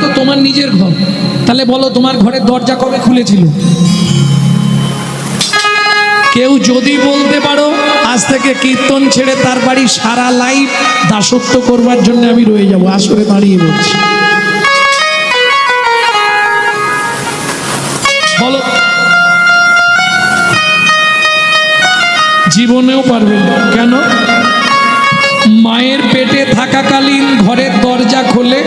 তো তোমার নিজের ঘর, তাহলে বলো তোমার ঘরের দরজা কবে খুলেছিল? কেউ যদি বলতে পারো আজ থেকে কীর্তন ছেড়ে তার বাড়ি সারা লাইফ দাসত্ব করবার জন্য আমি রয়ে যাব, আসরে দাঁড়িয়ে বলছি, বলো। জীবনেও পারবে না। কেন? মায়ের পেটে থাকাকালীন ঘরের দরজা খোলে,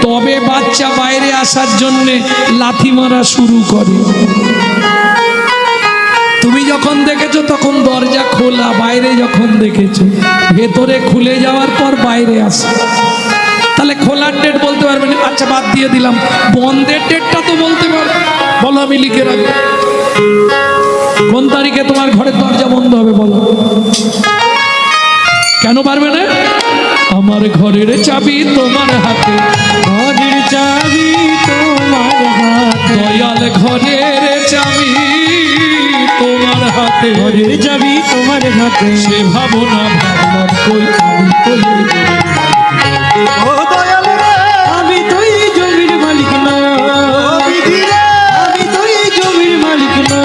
তবে বাচ্চা বাইরে আসার জন্যে লাথি মারা শুরু করে। তুমি যখন দেখেছো তখন দরজা খোলা, বাইরে যখন দেখেছো, ভেতরে খুলে যাওয়ার পর বাইরে আসে। তাহলে খোলার ডেট বলতে পারবে না? আচ্ছা বাদ দিয়ে দিলাম, বন্ধের ডেটটা তো বলতে পারবে। বলো, আমি লিখে রাখবো কোন তারিখে তোমার ঘরের দরজা বন্ধ হবে, বলো। কেন পারবে না? আমার ঘরের চাবি তোমার হাতে, ঘরের চাবি তোমার হাতে, দয়াল ঘরের চাবি তোমার হাতে, ঘরের চাবি তোমার হাতে। সে ভাবনা ভাবলাম কই আমি কই, ও দয়াল রে, আমি তো এই জমির মালিক না, আমি তো এই জমির মালিক না।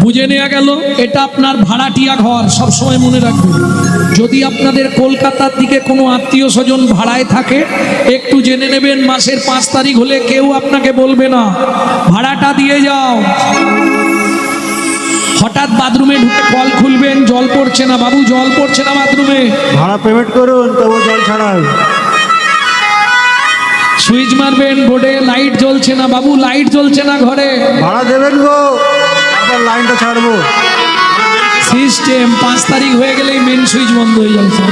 বুঝে নেওয়া গেল। এটা আপনার ভাড়াটিয়া ঘর, সব সময় মনে রাখবেন। যদি আপনাদের কলকাতার দিকে কোনো আত্মীয় স্বজন ভাড়ায় থাকে, একটু জেনে নেবেন মাসের 5 তারিখ হলে কেউ আপনাকে বলবে না ভাড়াটা দিয়ে যাও। হঠাৎ বাথরুমে ঢুকে কল খুলবেন, জল পড়ছে না, বাবু জল পড়ছে না বাথরুমে, ভাড়া পেমেন্ট করুন, তবু জল ছাড়াই। সুইচ মারবেন বোর্ডে, লাইট জ্বলছে না, বাবু লাইট জ্বলছে না ঘরে, ভাড়া দেবেন গো, তারপর লাইনটা ছাড়বো। সিস্টেম। 5 তারিখ হয়ে গেলেই মেন সুইচ বন্ধ হয়ে যাচ্ছে।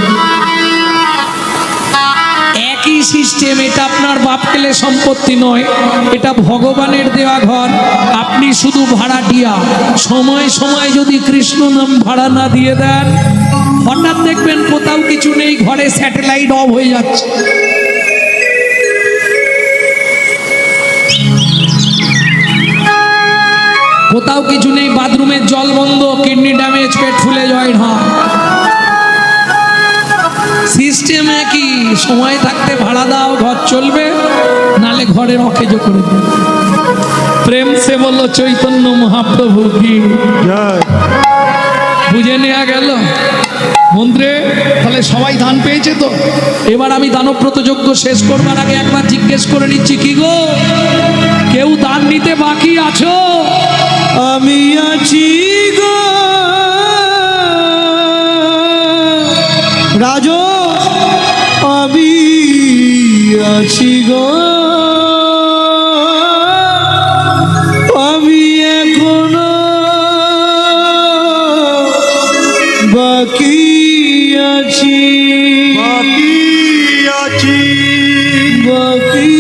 একই সিস্টেম। এটা আপনার বাপ পেলে সম্পত্তি নয়, এটা ভগবানের দেওয়া ঘর। আপনি শুধু ভাড়াটিয়া। সময় সময় যদি কৃষ্ণ নাম ভাড়া না দিয়ে দেন, হঠাৎ দেখবেন কোথাও কিছু নেই, ঘরে স্যাটেলাইট অফ হয়ে যাচ্ছে। কোথাও কিছু নেই, বাথরুমের জল বন্ধ, কিডনি ড্যামেজ, পেট ফুলে জয়েন্ট হয়। সিস্টেমে কি সময় থাকতে ভাড়া দাও, ঘর চলবে, নালে ঘরের অকেজো করে দেবে। প্রেম সে বলো চৈতন্য মহাপ্রভু কি জয়। বুঝে নেওয়া গেল মন্ত্রে। তাহলে সবাই দান পেয়েছে তো। এবার আমি দানব্রত যজ্ঞ শেষ করবার আগে একবার জিজ্ঞেস করে নিচ্ছি, কি গো কেউ দান নিতে বাকি আছো? আমি আছি গো রাজ, আমি আছি গো, আমি এখনো বাকি আছি, বাকি আছি, বাকি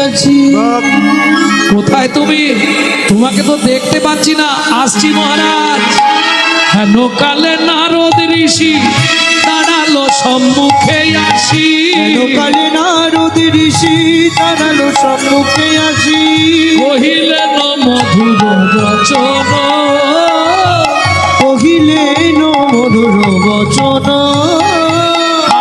আছি। কোথায় তুমি? তোমাকে তো দেখতে পাচ্ছি না। আসছি মহারাজ। হেন কালে নারদ ঋষি দাঁড়ালো সম্মুখে আসি, কালে নারদ ঋষি দাঁড়ালো সম্মুখে আসি, কহিলেন মধুর বচন, কহিলেন মধুর বচন।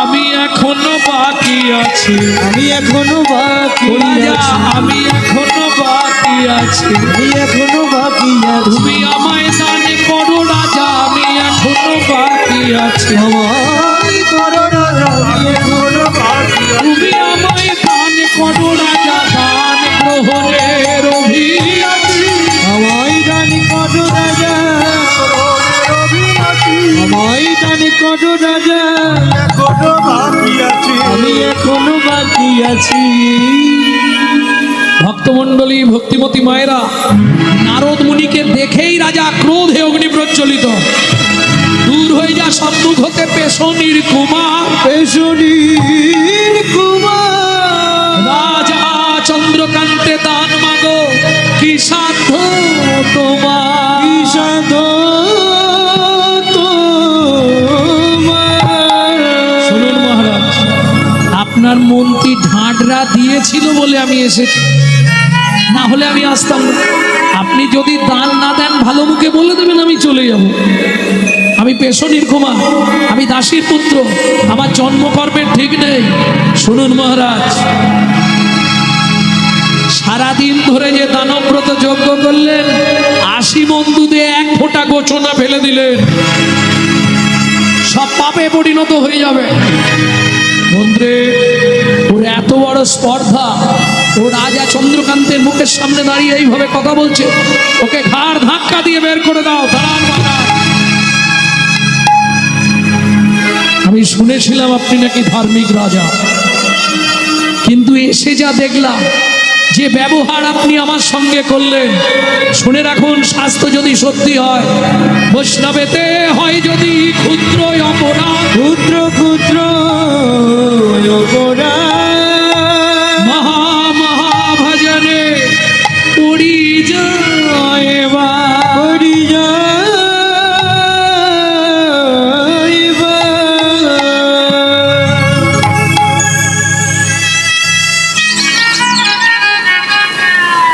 আমি এখনো বাকি আছি, আমি এখনো বাকি আছি, আমি এখনো বাকি আছি, আমি এখনো বাকি আছি। তুমি আমায় দান করো রাজা, আমি এখনো বাকি আছি। আমায় করো রাজা, আমি এখনো বাকি আছি। তুমি আমায় দান করো রাজা, দান গ্রহণের অভিলাষী। আমায় দান করো রাজা, আমায় দান করো রাজা, এখনো বাকি আছি, আমি এখনো বাকি আছি। ভক্তমণ্ডলী, ভক্তিমতী মায়েরা, নারদ মুনিকে দেখেই রাজা ক্রোধে অগ্নি প্রজ্বলিত। দূর হয়ে যা সম্মুখ হতে পেশনির কুমার, পেশনির কুমার। রাজা চন্দ্রকান্তে দান মাগো, কি সাধ্য তোমার, কি সাধ্য তোমার। শুনুন মহারাজ, আপনার মন্ত্রী ঢাঁটরা দিয়েছিল বলে আমি এসেছি, না হলে আমি আসতাম না। আপনি যদি দান না দেন ভালো মুখে বলে দেবেন, আমি চলে যাব। আমি আমি পেশনির কুমার, আমি দাসীর পুত্র, আমার জন্মকর্মের ঠিক নেই। শুনুন মহারাজ, সারাদিন ধরে যে দানব্রত যজ্ঞ করলেন, 80 মণ দুধে 1 ফোঁটা গোচনা ফেলে দিলেন, সব পাপে পরিণত হয়ে যাবে। মন্ত্রে ওর এত বড় স্পর্ধা, ও রাজা চন্দ্রকান্তের মুখের সামনে দাঁড়িয়ে এইভাবে কথা বলছে, ওকে ঘাড় ধাক্কা দিয়ে বের করে দাও। দাঁড়ান মহারাজ, আমি শুনেছিলাম আপনি নাকি ধার্মিক রাজা, কিন্তু এসে যা দেখলাম, যে ব্যবহার আপনি আমার সঙ্গে করলেন, শুনে রাখুন, স্বাস্থ্য যদি সত্যি হয়, বৈষ্ণবেতে হয় যদি ক্ষুদ্র অপরাধ, ক্ষুদ্র ক্ষুদ্র অপরাধ মহা মহাভজনে পড়ি যায় বা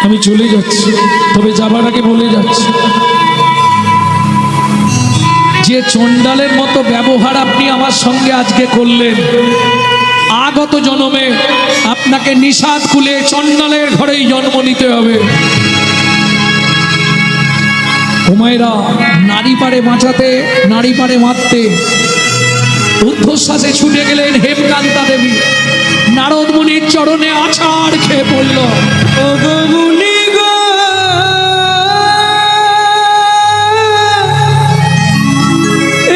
আমি চলে যাচ্ছি, তবে যাবার আগে বলে যাচ্ছি, যে চণ্ডালের মতো ব্যবহার আপনি আমার সঙ্গে আজকে করলেন, আগত জন্মে আপনাকে নিষাদ কুলে চণ্ডালের ঘরেই জন্ম নিতে হবে। হুমায়রা নারী পারে বাঁচাতে, নারী পারে মারতে, ঊর্ধ্বশ্বাসে ছুটে গেলেন হেমকান্তা দেবী, নারদ মুনির চরণে আছাড় খেয়ে পড়ল। ও গো মুনি গো,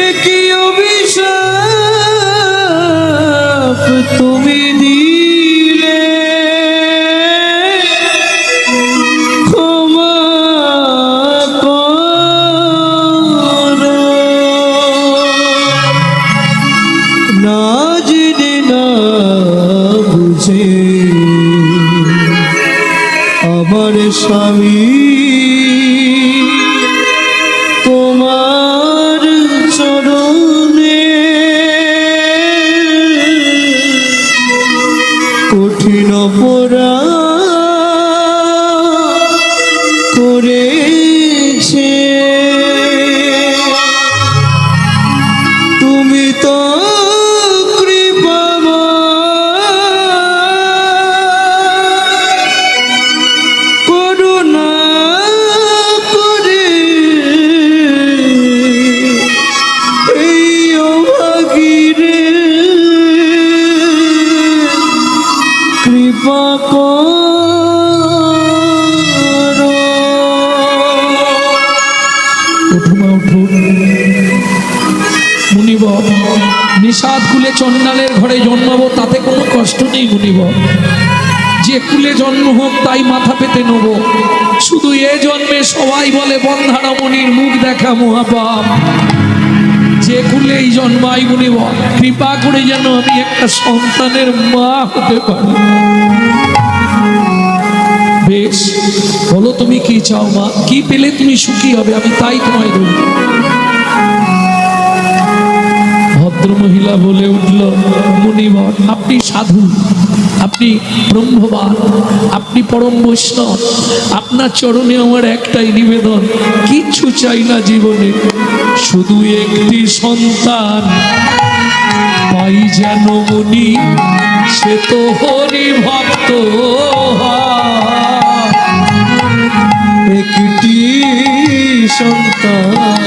এ কি অভিশাপ তুমি দিলে, ক্ষমা করো, না জেনে না বুঝে আমার স্বামী তোমার চরণে কঠিন অপরাধ করেছে, তুমি তো করুণা করে এই অভাগীরে কৃপা করো। উঠুমা উঠুন মুনিবর, নিষাদ কুলে চণ্ডালের ঘরে জন্মাবো তাতে কোনো কষ্ট নেই মুনিবর, যে কুলে জন্ম হোক তাই মাথা পেতে নেব। শুধু এ জন্মে সবাই বলে বন্ধারা মনির মুখ দেখা মহাপাপ, যে কুলেই জন্মাই মুনিবর, কৃপা করে যেন আমি একটা সন্তানের মা হতে পারি। বেশ, বলো তুমি কি চাও মা, কি পেলে তুমি সুখী হবে, আমি তাই তোমায় দেব। ভদ্রমহিলা বলে উঠল, মুনিবর আপনি সাধু, আপনি ব্রহ্মবান, আপনি পরম বৈষ্ণব, আপনার চরণে আমার একটাই নিবেদন, কিচ্ছু চাই না জীবনে, শুধু একটি সন্তান পাই যেন মুনি, সে তো হরি ভক্ত হয়। একটি সন্তান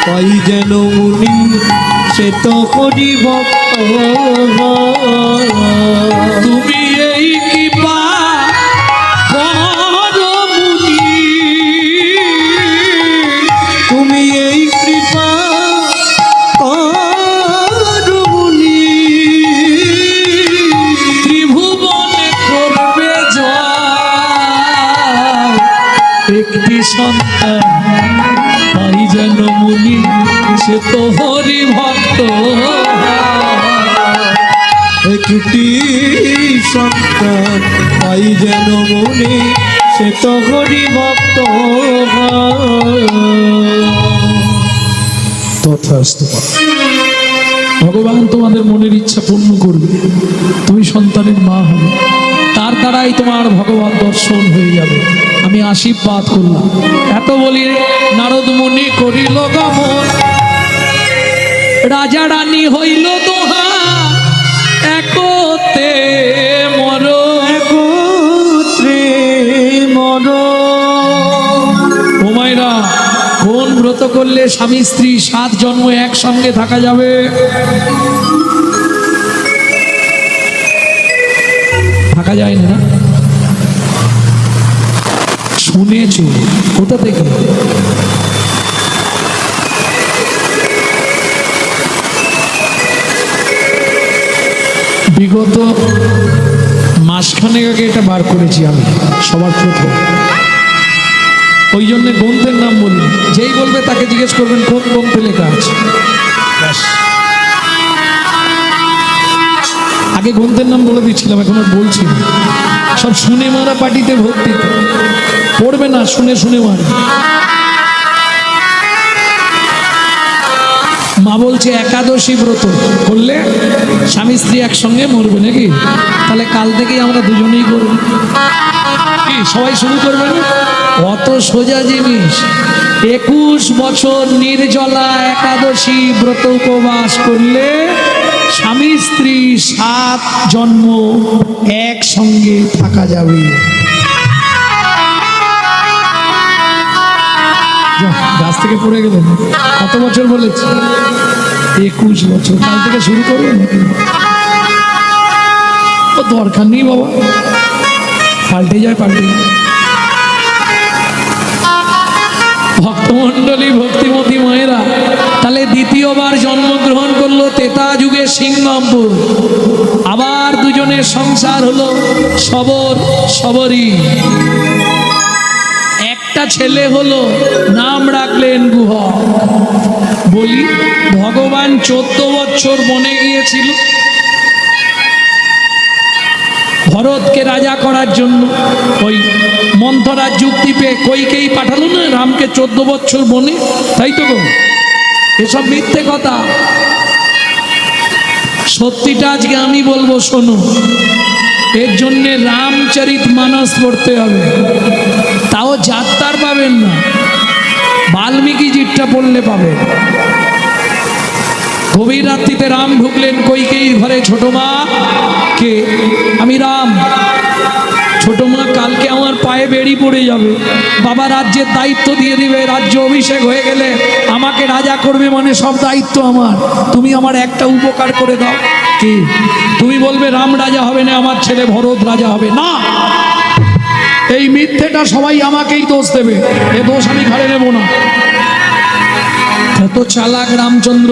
পাই যেন মুনি, সে তো হরি ভক্ত হয়। তুমি এই কৃপা করো মুনি, তুমি এই কৃপা করো মুনি, ত্রিভুবনে করবে জয়, একটি সন্তান পাই যেন মুনি, সে তো হরি ভক্ত হয়। একটি সন্তান পাই যেন মুনি, সে তো হরি ভক্ত হয়। তথাস্তু। ভগবান তোমাদের মনের ইচ্ছা পূর্ণ করবে, তুমি সন্তানের মা হবে, তার দ্বারাই তোমার ভগবান দর্শন হয়ে যাবে, আমি আশীর্বাদ করলাম। এত বলি নারদ মুনি করিল গমন, রাজা রানী হইল দোহা একতে মর, একত্রে মর। ও মায়েরা, কোন ব্রত করলে স্বামী স্ত্রী 7 জন্ম একসঙ্গে থাকা যাবে? থাকা যায় না? শুনেছ কোথা থেকে? বিগত মাসখানেক আগে এটা বার করেছি আমি সবার প্রথম। ওই জন্য গ্রন্থের নাম বলবেন, যেই বলবে তাকে জিজ্ঞেস করবেন কোন গ্রন্থে লেখা আছে। আগে গ্রন্থের নাম বলে দিচ্ছিলাম, এখন আর বলছি না। সব শুনে মারা পার্টিতে ভর্তি, পড়বে না, শুনে শুনে মারে। মা বলছে একাদশী ব্রত করলে স্বামী স্ত্রী একসঙ্গে মরবে নাকি? তাহলে কাল থেকেই আমরা দুজনেই করব, কি সবাই শুরু করবে না? অত সোজা জিনিস। 21 বছর নির্জলা একাদশী ব্রত উপবাস করলে স্বামী স্ত্রী 7 জন্ম একসঙ্গে থাকা যাবে। গাছ থেকে পড়ে গেলেন। কত বছর বলেছি? 21 বছর। কাল থেকে শুরু করবেন নাকি? ও দরকার নেই বাবা, পাল্টে যায় পাল্টে যায়। ভক্তমণ্ডলী, ভক্তিমতী মায়েরা, তাহলে দ্বিতীয়বার জন্মগ্রহণ করলো তেতা যুগে সিংহমপুর। আবার দুজনের সংসার হলো সবর সবরী। একটা ছেলে হলো, নাম রাখলেন গুহক। বলি, ভগবান 14 বছর বনে গিয়েছিল ভরতকে রাজা করার জন্য। ওই মন্থরার যুক্তি পেয়ে কইকেই পাঠালো না রামকে 14 বছর বনে, তাই তো গো? এসব মিথ্যে কথা। সত্যিটা আজকে আমি বলবো, শোনো। এর জন্যে রামচরিত মানস পড়তে হবে, তাও যাত্রার পাবেন না, বাল্মীকি জিটটা পড়লে পাবেন। গভীর রাত্রিতে রাম ঢুকলেন কইকেয়ীর ঘরে। ছোট মা, কে? আমি রাম। ছোট মা, কালকে আমার পায়ে বেড়ি পড়ে যাবে, বাবা রাজ্যের দায়িত্ব দিয়ে দিবে, রাজ্য অভিষেক হয়ে গেলে আমাকে রাজা করবে, মানে সব দায়িত্ব আমার। তুমি আমার একটা উপকার করে দাও। কি? তুমি বলবে রাম রাজা হবে না, আমার ছেলে ভরত রাজা হবে। না, এই মিথ্যেটা সবাই আমাকেই দোষ দেবে, এ দোষ আমি ঘরে নেব না। কত চালাক রামচন্দ্র।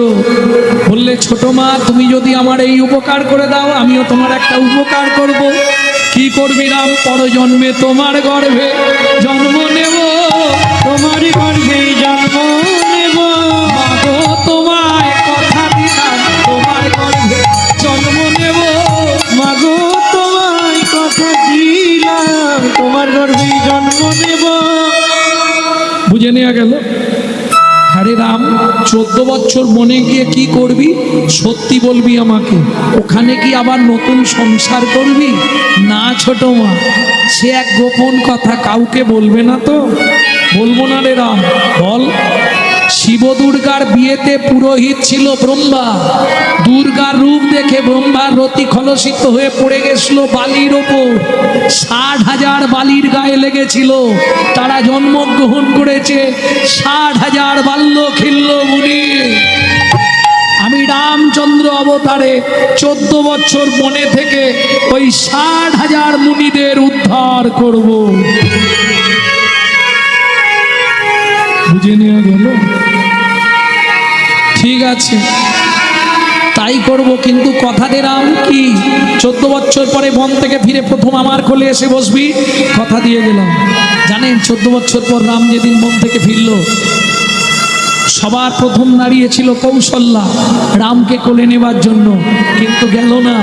বললে, ছোট মা, তুমি যদি আমার এই উপকার করে দাও, আমিও তোমার একটা উপকার করব। কি করবি রাম? পরজন্মে তোমার গর্ভে জন্ম নেব, তোমার গর্ভে জন্ম নেব। মাগো তোমায় কথা দিলাম, তোমার গর্ভে জন্ম নেব। মাগো তোমায় কথা দিলাম, তোমার গর্ভে জন্ম নেব। বুঝে নেওয়া গেল? আরে রাম, 14 বছর মনে গিয়ে কি করবি? সত্যি বলবি আমাকে। ওখানে কি আবার নতুন সংসার করবি? না ছোট মা, সে এক গোপন কথা, কাউকে বলবে না তো? বলবো না রে রাম। বল। শিব দুর্গার বিয়েতে পুরোহিত ছিল ব্রহ্মা। দুর্গার রূপ দেখে ব্রহ্মার রতি খলসিত হয়ে পড়ে গেছিল বালির ওপর। 60,000 বালির গায়ে লেগেছিল। তারা জন্মগ্রহণ করেছে 60,000 বাল্য খিল্ল মুনি। আমি রামচন্দ্র অবতারে 14 বছর বনে থেকে ওই 60,000 মুনিদের উদ্ধার করব। বুঝে নেওয়া গেল? ঠিক আছে, তাই করব। কিন্তু কথা দে রাম, কি 14 বছর পরে বন থেকে ফিরে প্রথম আমার কোলে এসে বসবি? কথা দিয়ে গেলাম। জানেন 14 বছর পর রাম যেদিন বন থেকে ফিরল, সবার প্রথম দাঁড়িয়েছিল কৌশল্যা রামকে কোলে নেবার জন্য, কিন্তু গেল না,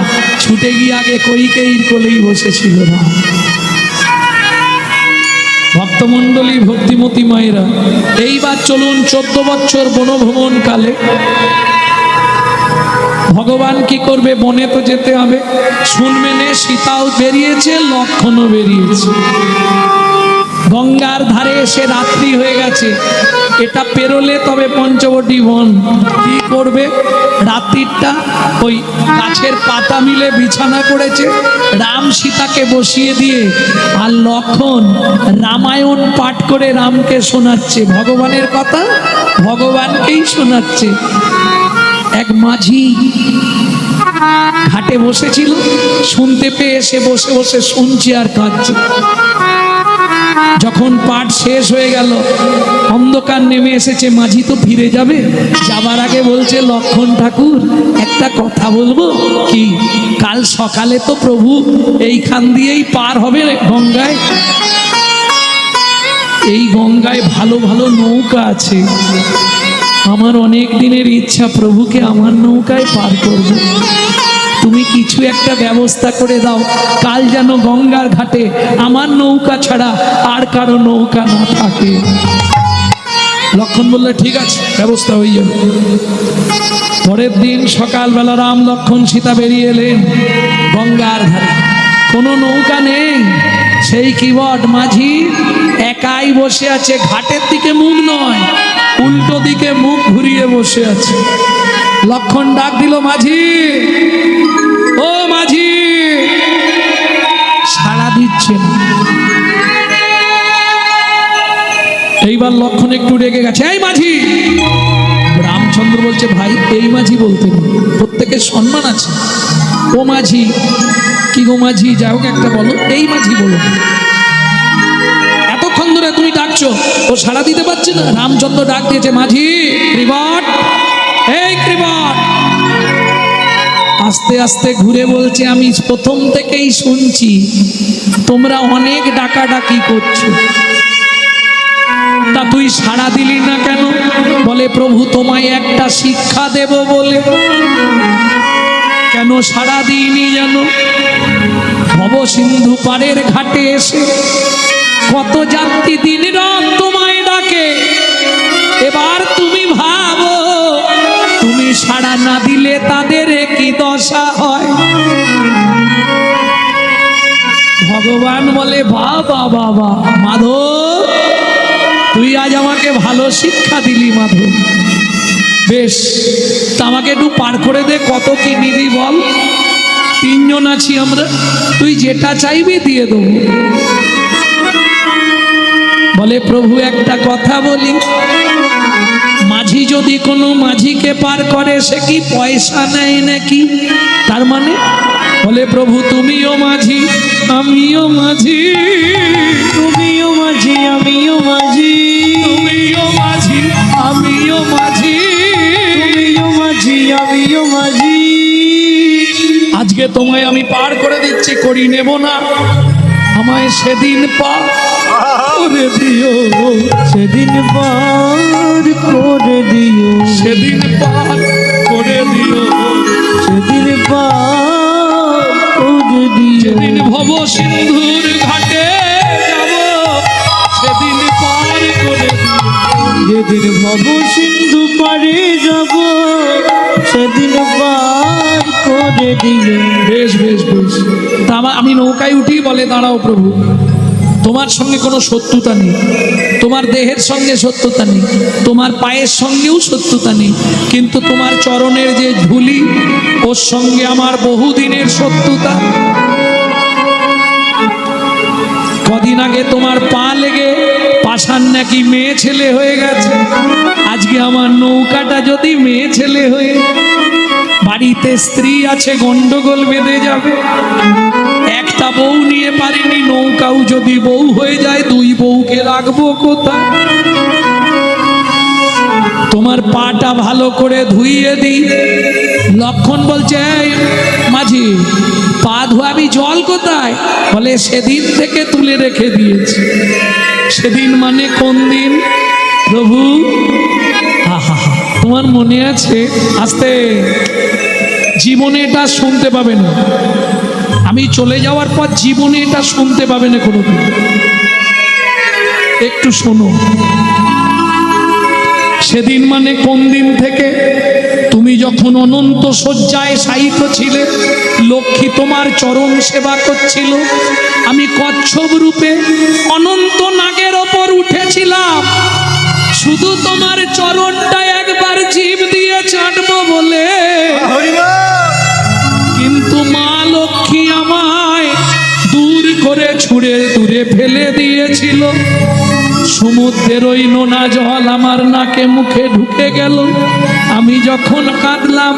ছুটে গিয়ে আগে কইকেয়ীর কোলেই বসেছিল রাম। ভক্তমণ্ডলী, ভক্তিমতী মায়েরা, এইবার চলুন 14 বছর বনভ্রমণ কালে ভগবান কি করবে? বনে তো যেতে হবে। শুনবেন, সীতাও বেরিয়েছে, লক্ষণও বেরিয়েছে। গঙ্গার ধারে এসে রাত্রি হয়ে গেছে, এটা পেরোলে তবে পঞ্চবটী বন। কি করবে? রাত্রিটা ওই গাছের পাতা মিলে বিছানা করেছে, রাম সীতাকে বসিয়ে দিয়ে আর লক্ষণ রামায়ণ পাঠ করে রামকে শোনাচ্ছে, ভগবানের কথা ভগবানকেই শোনাচ্ছে। এক মাঝি ঘাটে বসেছিল, শুনতে পেয়ে এসে বসে বসে শুনছে আর কাঁদছে। যখন পাঠ শেষ হয়ে গেল, অন্ধকার নেমে এসেছে, মাঝি তো ফিরে যাবে, যাবার আগে বলছে, লক্ষণ ঠাকুর একটা কথা বলবো কি? কাল সকালে তো প্রভু এইখান দিয়েই পার হবে গঙ্গায়, এই গঙ্গায় ভালো ভালো নৌকা আছে, আমার অনেক দিনের ইচ্ছা প্রভুকে আমার নৌকায় পার করব, তুমি কিছু একটা ব্যবস্থা করে দাও, কাল যেন গঙ্গার ঘাটে আমার নৌকা ছাড়া আর কারো নৌকা না থাকে। লক্ষণ বললে ঠিক আছে, ব্যবস্থা হয়ে যাবে। পরের দিন সকালবেলা রাম লক্ষণ সীতা বেরিয়ে এলেন গঙ্গার ধারে, কোনো নৌকা নেই, সেই কিবট মাঝি একাই বসে আছে, ঘাটের দিকে মুখ নয়, উল্টো দিকে মুখ ঘুরিয়ে বসে আছে। লক্ষণ ডাক দিল, মাঝি, ও মাঝি, সাড়া দিচ্ছে না। এইবার লক্ষণ একটু রেগে গেছে, এই মাঝি। রামচন্দ্র বলছে, ভাই এই মাঝি বলতে নেই, প্রত্যেকের সম্মান আছে। ও মাঝি, কি গো মাঝি, যাই হোক একটা বলো, এই মাঝি বলো। এতক্ষণ ধরে তুমি ডাকছো, ও সাড়া দিতে পারছে না। রামচন্দ্র ডাক দিয়েছে, মাঝি, ক্রিবট, এই ক্রিবট। আস্তে আস্তে ঘুরে বলছে, আমি প্রথম থেকেই শুনছি তোমরা অনেক ডাকাডাকি করছো, তা তুই সাড়া দিলি না কেন? বলে, প্রভু তোমায় একটা শিক্ষা দেব বলে। কেন সাড়া দিইনি জানো? ভব সিন্ধু পাড়ের ঘাটে এসে কত যাত্রী দিন রাত তোমায় ডাকে, এবার তুমি ভাবো তুমি সাড়া না দিলে তাদের কি দশা হয়। ভগবান বলে, বাবা বাবা মাধব, তুই আজ আমাকে ভালো শিক্ষা দিলি মাধব, বেশ, তা আমাকে একটু পার করে দে, কত কি নিবি বল, তিনজন আছি আমরা, তুই যেটা চাইবি দিয়ে দেবো। বলে, প্রভু একটা কথা বলি, মাঝি যদি কোনো মাঝিকে পার করে সে কি পয়সা নেয় নাকি? তার মানে? বলে, প্রভু তুমিও মাঝি আমিও মাঝি, তুমিও মাঝি আমিও মাঝি, তুমিও মাঝি আমিও মাঝি, তুমিও মাঝি আমিও মাঝি। আজকে তোমায় আমি পার করে দিচ্ছি, করি নেব না, আমায় সেদিন পার করে দিও, সেদিন পার করে দিও, সেদিন পার করে দিও, সেদিন পার করে দিও। যেদিন ভব সিন্ধুর ঘাটে যাব, সেদিন পার করে দিও, যেদিন ভব সিন্ধু পারে যাব, সেদিন পার করে দিও। বেশ বেশ বেশ। তা আমি নৌকায় উঠি। বলে, দাঁড়াও প্রভু, তোমার সঙ্গে কোনো শত্রুতা নেই, তোমার দেহের সঙ্গে শত্রুতা নেই, তোমার পায়ের সঙ্গেও শত্রুতা নেই, কিন্তু তোমার চরণের যে ধুলি, ওর সঙ্গে আমার বহুদিনের শত্রুতা। কদিন আগে তোমার পা লেগে পাষাণ নাকি মেয়ে ছেলে হয়ে গেছে, আজকে আমার নৌকাটা যদি মেয়ে ছেলে হয়ে, বাড়িতে স্ত্রী আছে, গন্ডগোল বেঁধে যাবে, একটা বউ নিয়ে পারিনি, নৌকাও যদি বউ হয়ে যায়, দুই বউকে রাখবো কোথায়? তোমার পাটা ভালো করে ধুইয়ে দিই। লক্ষণ বলছে, এই মাঝি, পা ধোয়াবি, জল কোথায়? বলে, সেদিন থেকে তুলে রেখে দিয়েছি। সেদিন মানে কোন দিন প্রভু? আহা, তোমার মনে আছে? আস্তে, জীবনে এটা শুনতে পাবে না, আমি চলে যাওয়ার পর জীবনে এটা শুনতে পাবে না কোনোদিন। একটু শোনো, সেদিন মানে কোন দিন থেকে? তুমি তুমি যখন অনন্ত শয্যায় শায়িত ছিলে, লক্ষ্মী তোমার চরণ সেবা করছিল, আমি কচ্ছপ রূপে অনন্ত নাগের ওপর উঠেছিলাম শুধু তোমার চরণটা একবার জিভ দিয়ে চাটবো বলে। কিন্তু মা লক্ষ্মী আমায় দূর করে ছুঁড়ে দূরে ফেলে দিয়েছিল। সমুদ্রের ওই নোনা জল আমার নাকে মুখে ঢুকে গেল। আমি যখন কাঁদলাম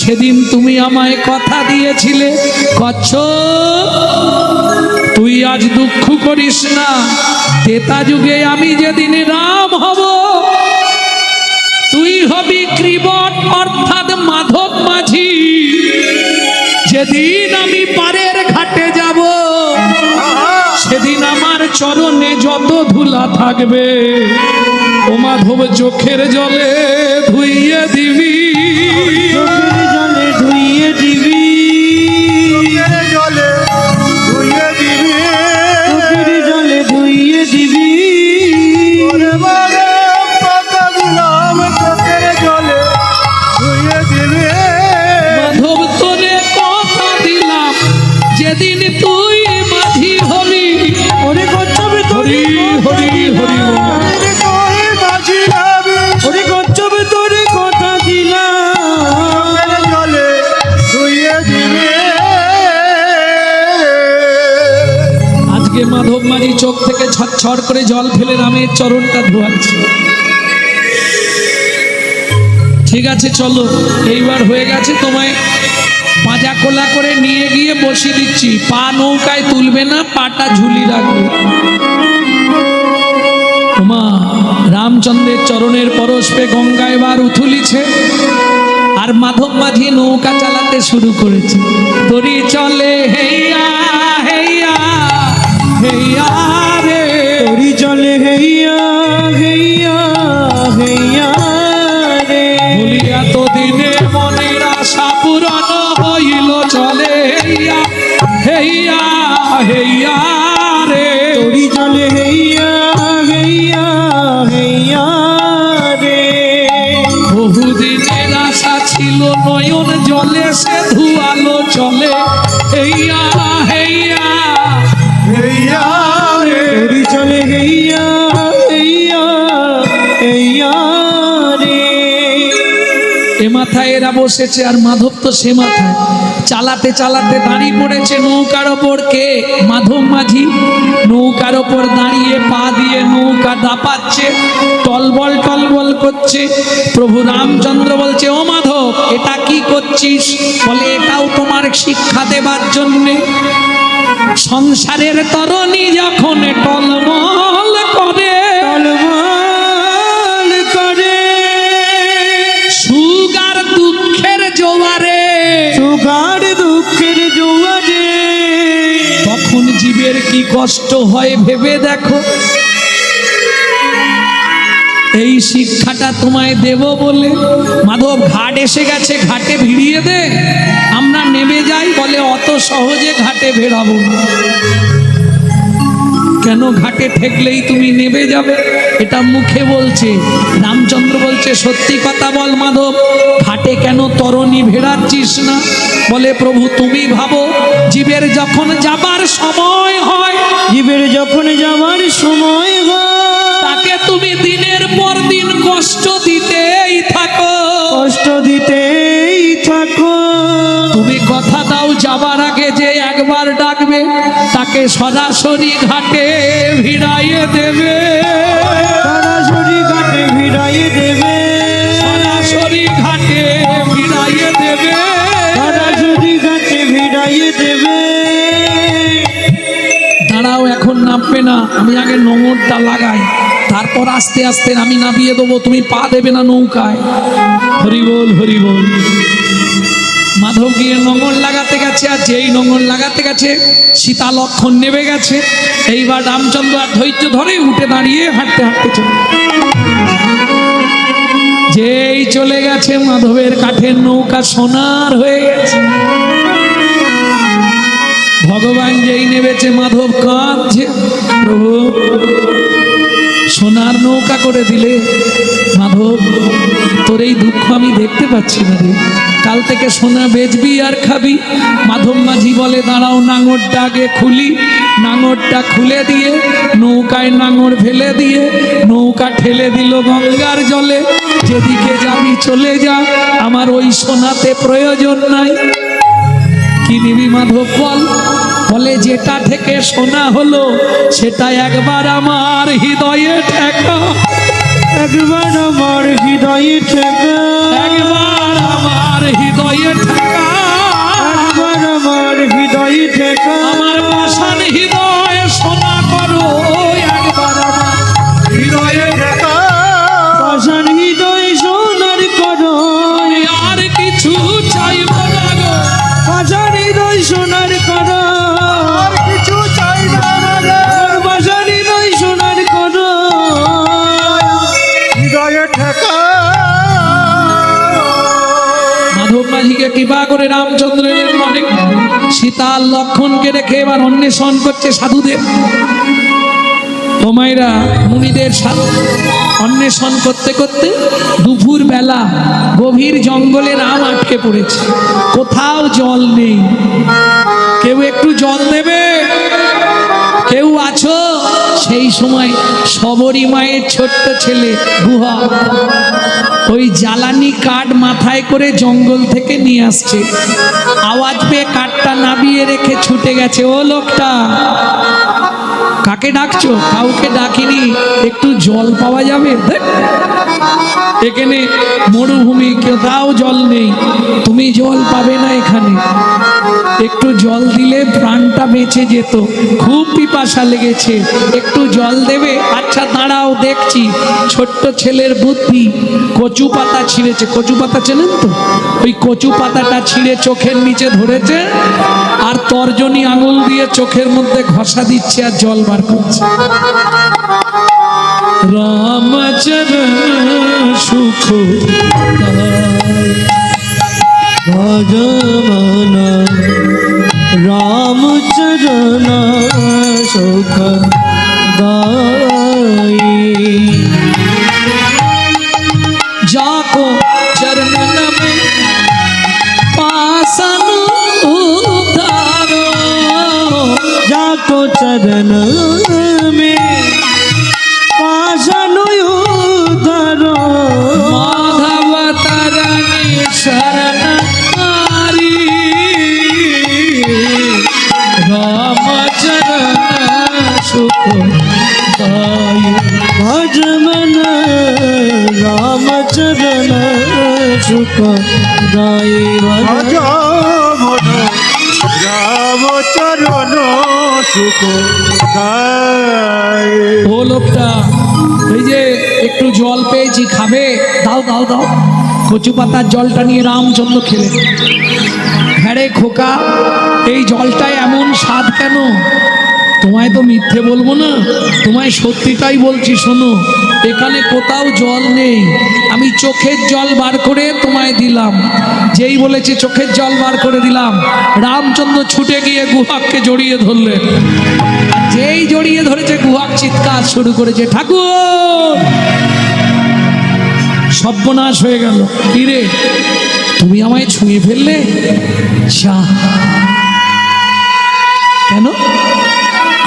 সেদিন তুমি আমায় কথা দিয়েছিলে, কচ্ছপ তুই আজ দুঃখ করিস না, ত্রেতা যুগে আমি যেদিন রাম হব তুই হবি কৃবট অর্থাৎ মাধব মাঝি। যেদিন আমি পারের ঘাটে যাব সেদিন আমার চরণে যত ধুলা থাকবে ও মাধব চোখের জলে ধুইয়ে দিবি, চোখের জলে ধুইয়ে দিবি, চোখের জলে ধুইয়ে দিবি, চোখের জলে ধুইয়ে দিবি। ওরে বাবা কথা দিলাম চোখের জলে ধুইয়ে দিবি। মাধব তোরে কথা দিলাম যেদিন তুই মাঝি হবি। ওরে কচ্ছপ হরি হরি হরি বল। তোরে মাঝি হবি, ওরে কচ্ছপ তোরে কথা দিলাম জলে ধুইয়ে দিবি। আজকে মাধব মাঝি চোখ থেকে ছটছট করে জল ফেলে রামের চরণটা ধোয়াচ্ছে। ঠিক আছে চলো, এইবার হয়ে গেছে, তোমায় পাজা কোলা করে নিয়ে গিয়ে বসিয়ে দিচ্ছি। পা নৌকায় তুলবে না, পাটা ঝুলি রাখবে। মা রামচন্দ্রের চরণের পরশ পে গঙ্গা এবার উথুলিছে আর মাধব মাঝি নৌকা চালাতে শুরু করেছে। তরি চলে হেইয়া হেইয়া হেইয়া রে, তোরি চলে হেইয়া হেইয়া হেইয়া রে, বলি এতদিনে মনের আশা পূরণ হইল, চলে হেইয়া হেইয়া হেইয়া রে। তোরি চলে হেইয়া হেইয়া হেইয়া রে। বহুদিনের আশা ছিল নয়ন জলে সে ধুয়ালো, চলে হেইয়া হেইয়া হেইয়া রে, তোরি চলে হেইয়া হেইয়া হেইয়া রে। এ মাথায় এরা বসেছে আর মাধব তো সে মাথায়। চালাতে চালাতে দাঁড়িয়ে পড়েছে নৌকার ওপর কে? মাধব মাঝি। নৌকার ওপর দাঁড়িয়ে পা দিয়ে নৌকা দাপাচ্ছে, টলবল টলবল করছে। প্রভু রামচন্দ্র বলছে, ও মাধব এটা কি করছিস? বলে এটাও তোমার শিক্ষা দেবার জন্যে। সংসারের তরণী যখন টলমল করে, টলমল করে, সুগার দুঃখের জোয়ারে, সুগার দুঃখের জোয়ারে, তখন জীবের কি কষ্ট হয় ভেবে দেখো। এই শিক্ষাটা তোমায় দেব বলে মাধব ঘাট এসে গেছে, ঘাটে ভিড়িয়ে দে, আমরা নেমে যাই। বলে অত সহজে ঘাটে ভেড়াবো না। কেন? ঘাটে ঠেকলেই তুমি নেমে যাবে, এটা মুখে বলছে। রামচন্দ্র বলছে, সত্যি কথা বল মাধব, ঘাটে কেন তরণী ভেড়াচ্ছিস না? বলে প্রভু তুমি ভাবো, জীবের যখন যাবার সময় হয়, জীবের যখন যাওয়ার সময় হয়, তাকে তুমি দিনের পর দিন কষ্ট দিতেই থাকো, কষ্ট দিতেই থাকো। তুমি কথা দাও যাবার আগে যে একবার ডাকবে তাকে সরাসরি ঘাটে ভিড়াইয়ে দেবে, সরাসরি ঘাটে ভিড়াইয়ে দেবে, সরাসরি ঘাটে ভিড়াইয়ে দেবে, সরাসরি ঘাটে ভিড়াইয়ে দেবে। দাঁড়াও এখন নামবে না, আমি আগে নোঙরটা লাগাই, তারপর আস্তে আস্তে আমি নামিয়ে দেবো, তুমি পা দেবে না নৌকায়। হরি বল হরি বল। মাধব গিয়ে নোঙর লাগাতে গেছে, আর যেই নোঙর লাগাতে গেছে সীতা লক্ষণ নেমে গেছে। এইবার রামচন্দ্র আর ধৈর্য ধরে উঠে দাঁড়িয়ে হাঁটতে হাঁটতে চলে, যেই চলে গেছে মাধবের কাঠের নৌকা সোনার হয়ে গেছে। ভগবান যেই নেবেছে মাধব কাঁদছে, প্রভু সোনার নৌকা করে দিলে, মাধব তোর এই দুঃখ আমি দেখতে পাচ্ছি না রে, কাল থেকে সোনা বেচবি আর খাবি। মাধব মাঝি বলে দাঁড়াও, নাঙরটা আগে খুলি। নাঙরটা খুলে দিয়ে নৌকায় নাঙর ফেলে দিয়ে নৌকা ঠেলে দিল গঙ্গার জলে। যেদিকে যাবি চলে যা, আমার ওই সোনাতে প্রয়োজন নাই। কি নিবি মাধব বল? বলে যেটা থেকে সোনা হলো সেটা একবার আমার হৃদয়ে ঠেকা, একবার আমার হৃদয়ে ঠেকা, একবার আমার হৃদয়ে ঠেকা, একবার আমার হৃদয়ে ঠেকা। আমার পাষাণ হৃদয়ে সোনা করো, একবার আমার হৃদয়ে ঠেকা। পাষাণ হৃদয় সোনার করো, আমি আর কিছু চাইব না গো, পাষাণ হৃদয় সোনার করো, আর কিছু চাই না রে, পাষাণ হৃদয় সোনার করো। হৃদয়ে ঠেকা। মাধব মাঝিকে কৃপা করে রামচন্দ্র এলেন অনেক। সীতা আর লক্ষণকে রেখে এবার অন্বেষণ করছে সাধুদের। তোমাইরা মুনিদের সাথে অন্বেষণ করতে করতে দুপুর বেলা গভীর জঙ্গলে রাম আটকে পড়েছে, কোথাও জল নেই। কেউ একটু জল দেবে? কেউ আছো? সেই সময় শবরী মায়ের ছোট্ট ছেলে গুহা ওই জ্বালানি কাঠ মাথায় করে জঙ্গল থেকে নিয়ে আসছে। আওয়াজ পেয়ে কাঠটা নামিয়ে রেখে ছুটে গেছে। ও লোকটা, কাকে ডাকছো? কাউকে ডাকিনি, একটু জল পাওয়া যাবে? ধ্যাৎ, এখানে মরুভূমি, কোথাও জল নেই, তুমি জল পাবে না এখানে। একটু জল দিলে প্রাণটা বেঁচে যেত, খুব পিপাসা লেগেছে, একটু জল দেবে? আচ্ছা দাঁড়াও দেখছি। ছোট্ট ছেলের বুদ্ধি, কচু পাতা ছিঁড়েছে। কচু পাতা চেনেন তো? ওই কচু পাতাটা ছিঁড়ে চোখের নিচে ধরেছে আর তর্জনী আঙুল দিয়ে চোখের মধ্যে ঘষা দিচ্ছে আর জল বার করছে। রামচরণ সুখ ভজমন রামচরণ সুখ দায়ী। जाको चरणन में पासन उतारो, जाको चरण में पाषाण उतारो, माधव तरणी शरण हरि, राम चरण सुख दाई। भजमन रामचरण सुख दायी। ভজ মন রামচরণ সুখ গায়। ও লোকটা, এই যে একটু জল পেয়েছি, খাবে? দাও দাও দাও। কচু পাতার জলটা নিয়ে রামচন্দ্র খেলেন। হ্যাঁ রে খোকা, এই জলটায় এমন স্বাদ কেন? তোমায় তো মিথ্যে বলবো না, তোমায় সত্যিটাই বলছি। শোনো, এখানে কোথাও জল নেই, আমি চোখের জল বার করে তোমায় দিলাম। যেই বলেছি চোখের জল বার করে দিলাম, রামচন্দ্র ছুটে গিয়ে গুহাকে জড়িয়ে ধরলেন। আর যেই জড়িয়ে ধরেছে গুহাক চিৎকার শুরু করেছে, ঠাকুর! সর্বনাশ হয়ে গেল। কি রে, তুমি আমায় ছুঁয়ে ফেললে? যা। কেন?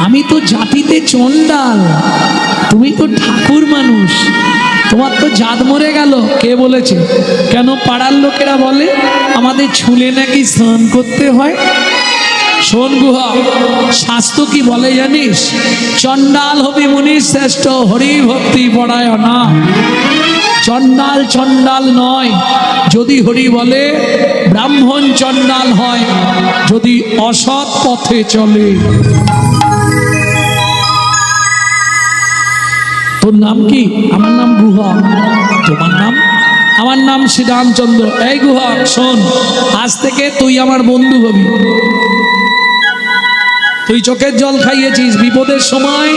আমি তো জাতিতে চণ্ডাল, তুমি তো ঠাকুর মানুষ, তোমার তো জাত মরে গেল। কে বলেছে? কেন পাড়ার লোকেরা বলে আমাদের ছুলে নাকি স্নান করতে হয়। শোন গুহা, শাস্ত্র কি বলে জানিস? চণ্ডাল হবি মুনি শ্রেষ্ঠ, হরি ভক্তি পরায়ণা। চণ্ডাল চণ্ডাল নয়, যদি হরি বলে। ব্রাহ্মণ চণ্ডাল হয় যদি অসৎ পথে চলে। তোর নাম কি? আমার নাম গুহা। তোমার নাম? আমার নাম শ্রীরামচন্দ্র। এই গুহা শোন, আজ থেকে তুই আমার বন্ধু হবি। তুই চোখের জল খাইয়েছিস, বিপদের সময়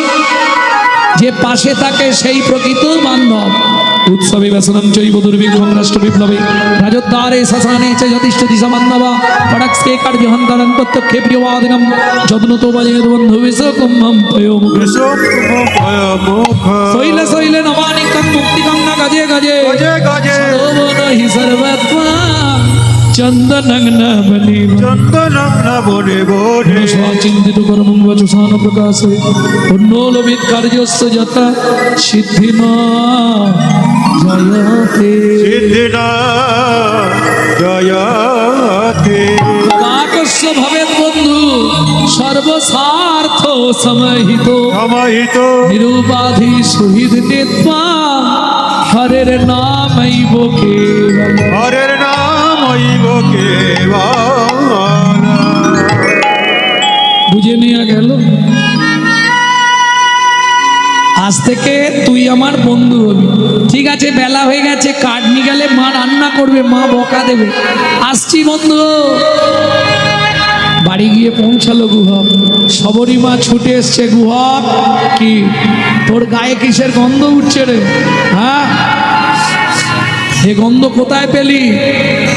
যে পাশে থাকে সেই প্রকৃত বান্ধব। উৎসবে ব্যসনম চৈব দুর্ভিক্ষং রাষ্ট্র বিপ্লবে রাজোদ্ধারে শ্মশানে চ যতিষ্ঠতি সমান্নবা পরাক্সে কার্যহন্তারং প্রত্যক্ষে প্রিয়বাদিনম যদনতো বজেদ বন্ধু বিশ্বকুম্ভম পয়োম শৈলে শৈলে নমানিকং মুক্তিকং না গজে গজে গজে গজে সর্বন হি সর্বত্মা চন্দনং ন বলি চন্দনম না বনে বনে স্বচিন্তিত কর্মং বচসান প্রকাশে উন্নলোভিত কার্যস্য যথা সিদ্ধি ন জয়তে সিদ্ধিনা জয়তে বাকস্য ভবেৎ বন্ধু সর্বস্বার্থ সমাহিত সমাহিত নিরুপাধি শহীদ নেত্বা হরের নামৈব কেবল হরের নাম ঐব কেবল বুঝে নিয়ে গেল আজ থেকে তুই আমার বন্ধু হবি ঠিক আছে বেলা হয়ে গেছে কাঠ নিয়ে গেলে মা রান্না করবে মা বকা দেবে আসছি বন্ধু বাড়ি গিয়ে পৌঁছালো গুহক সবরই মা ছুটে এসছে গুহক কি তোর গায়ে কিসের গন্ধ উঠছে রে হ্যাঁ এ গন্ধ কোথায় পেলি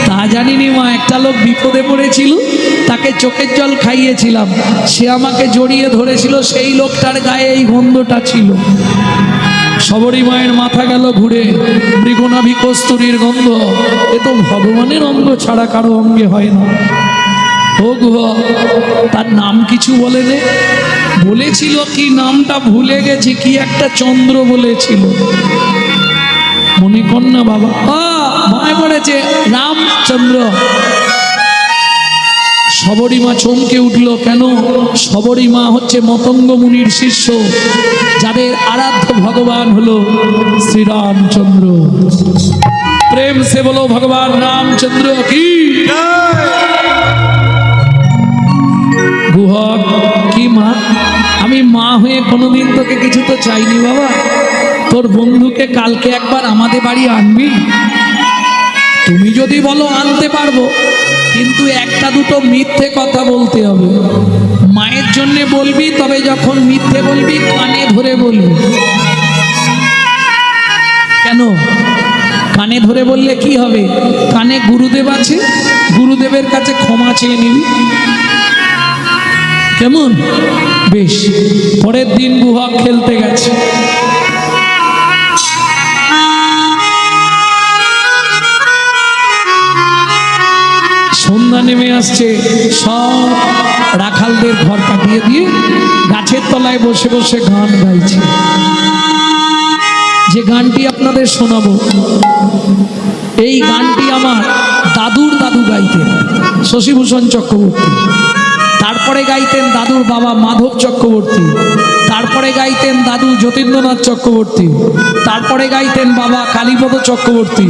তা জানিনি মা একটা লোক বিপদে পড়েছিল তাকে চোখের জল খাইয়েছিলাম সে আমাকে জড়িয়ে ধরেছিল সেই লোকটার গায়ে এই গন্ধটা ছিল সবরী মায়ের মাথা গেল ঘুরে মৃগনাভি কস্তুরীর গন্ধ এ তো ভগবানের অঙ্গ ছাড়া কারো অঙ্গে হয় না ও গুহ তার নাম কিছু বলে নে বলেছিল কি নামটা ভুলে গেছি কি একটা চন্দ্র বলেছিল মনে কর না বাবা মনে পড়েছে রামচন্দ্র সবরী মা চমকে উঠল কেন সবরী মা হচ্ছে মতঙ্গ মুনির শিষ্য যাদের আরাধ্য ভগবান হলো শ্রীরামচন্দ্র প্রেম সে বলো ভগবান রামচন্দ্র কি গুহক কি মা আমি মা হয়ে কোনোদিন তোকে কিছু তো চাইনি বাবা তোর বন্ধুকে কালকে একবার আমাদের বাড়ি আনবি তুমি যদি বলো আনতে পারবো কিন্তু একটা দুটো মিথ্যে কথা বলতে হবে মায়ের জন্য বলবি তবে যখন মিথ্যে বলবি কানে ধরে বলবি কেন কানে ধরে বললে কি হবে কানে গুরুদেব আছে গুরুদেবের কাছে ক্ষমা চেয়ে নিবি কেমন বেশ পরের দিন গুহক খেলতে গেছে সন্ধ্যা নেমে আসছে সব রাখালদের ঘর কাটিয়ে দিয়ে গাছের তলায় বসে বসে গান গাইছে যে গানটি আপনাদের শোনাবো এই গানটি আমার দাদুর দাদু গাইতেন শশীভূষণ চক্রবর্তী তারপরে গাইতেন দাদুর বাবা মাধব চক্রবর্তী তারপরে গাইতেন দাদু যতীন্দ্রনাথ চক্রবর্তী তারপরে গাইতেন বাবা কালীপদ চক্রবর্তী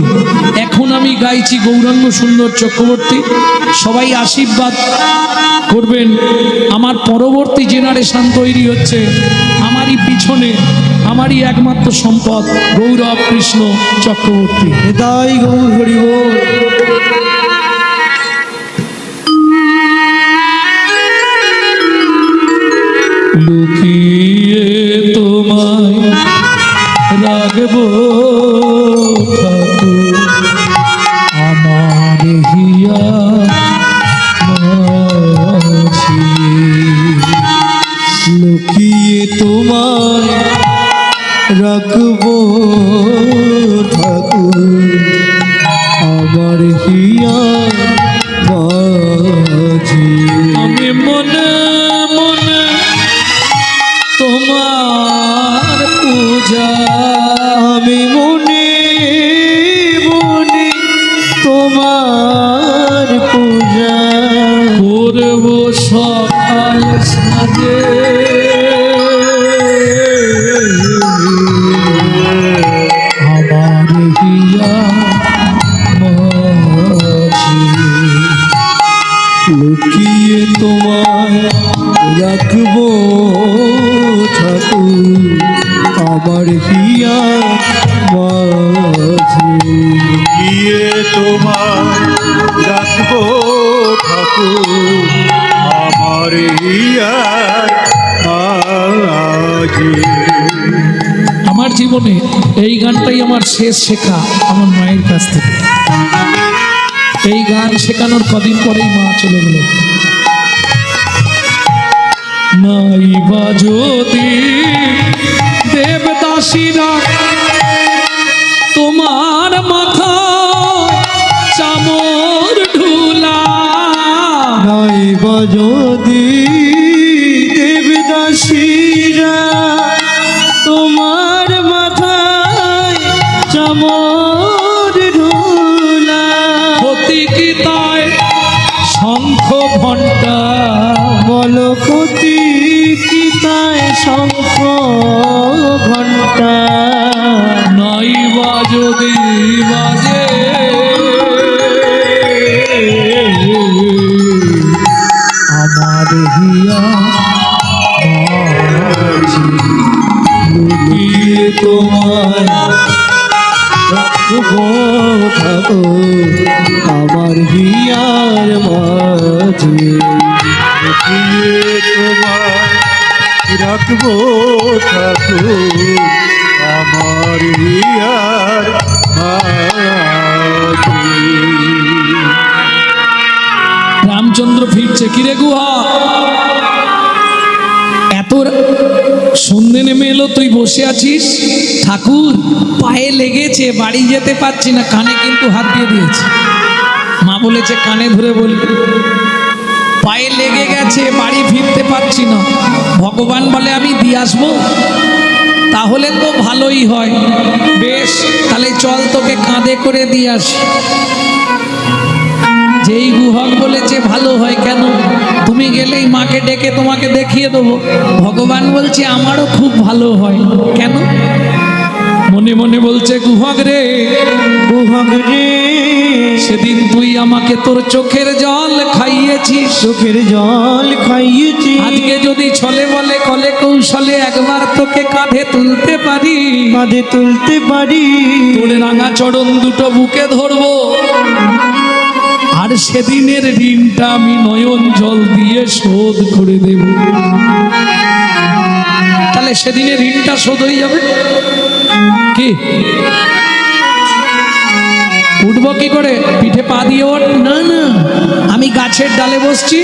এখন আমি গাইছি গৌরাঙ্গ সুন্দর চক্রবর্তী সবাই আশীর্বাদ করবেন আমার পরবর্তী জেনারেশন তৈরি হচ্ছে আমারই পিছনে আমারই একমাত্র সম্পদ গৌরব কৃষ্ণ চক্রবর্তী তাই গৌর হরি বল লুকিয়ে তোমায় রাখবো ঠাকুর আমার হিয়া মাঝি লুকিয়ে তোমায় রাখবো ঠাকুর আমার হিয়া মাঝি আমি মনে মনে তোমার পূজা আমি মনে মনে তোমার পূজা করব সকাল সাজে আমার হিয়া মাঝি লুকিয়ে তোমায় রাখবো ঠাকুর আমার হিয়া মাঝি গিয়ে তোমার রাখবো ঠাকুর আমার হিয়ার মাঝে আমার জীবন জীবনে এই গানটাই আমার শেষ শেখা আমার মায়ের কাছ থেকে। এই গান শেখানোর কদিন পরেই মা চলে গেল। নাই বা যদি দেবদাসীরা তোমার মাথা চামর ঢুলা, নাই বা যদি দেবদাসীরা তোমার মাথায় চামর ঢুলা, ক্ষতি কি তাই শঙ্খ ঘণ্টা, বলো ক্ষতি কি তাই শঙ্খ ঘণ্টা, নাই বা যদি বাজে আমার হিয়া লুকিয়ে তোমায় রাখবো ঠাকুর আমার হিয়ার মাঝে, লুকিয়ে তোমায় রাখবো ঠাকুর আমার হিয়ার মাঝে। রামচন্দ্র ফিরছে, কিরে গুহা এত সন্ধে নেমে এলো, তুই বসে আছিস? ঠাকুর পায়ে লেগেছে, বাড়ি যেতে পারছি না। কানে কিন্তু হাত দিয়ে দিয়েছে, মা বলেছে কানে ধরে বলবি। পায়ে লেগে গেছে, বাড়ি ফিরতে পারছি না। ভগবান বলে আমি দিয়ে আসবো, তাহলে তো ভালোই হয়। বেশ, তাহলে চল তোকে কাঁধে করে দিয়ে আসি। যেই গুহক বলেছে ভালো হয়, কেন? তুমি গেলেই মাকে ডেকে তোমাকে দেখিয়ে দেবো। ভগবান বলছে আমারও খুব ভালো হয়, কেন? মনে মনে বলছে গুহক রে, গুহক রে, সেদিন তুই আমাকে তোর চোখের জল খাইয়েছিস, চোখের জল খাইয়েছি, আজকে যদি ছলে বলে কলে কৌশলে একবার তোকে কাঁধে তুলতে পারি, কাঁধে তুলতে পারি, তোর রাঙা চরণ দুটো বুকে ধরবো, আর সেদিনের ঋণটা আমি নয়ন জল দিয়ে শোধ করে দেব। তাহলে সেদিনের ঋণটা শোধ হয়ে যাবে। কি উঠবো কি করে? পিঠে পা দিয়ে ওঠ। না না, আমি গাছের ডালে বসছি,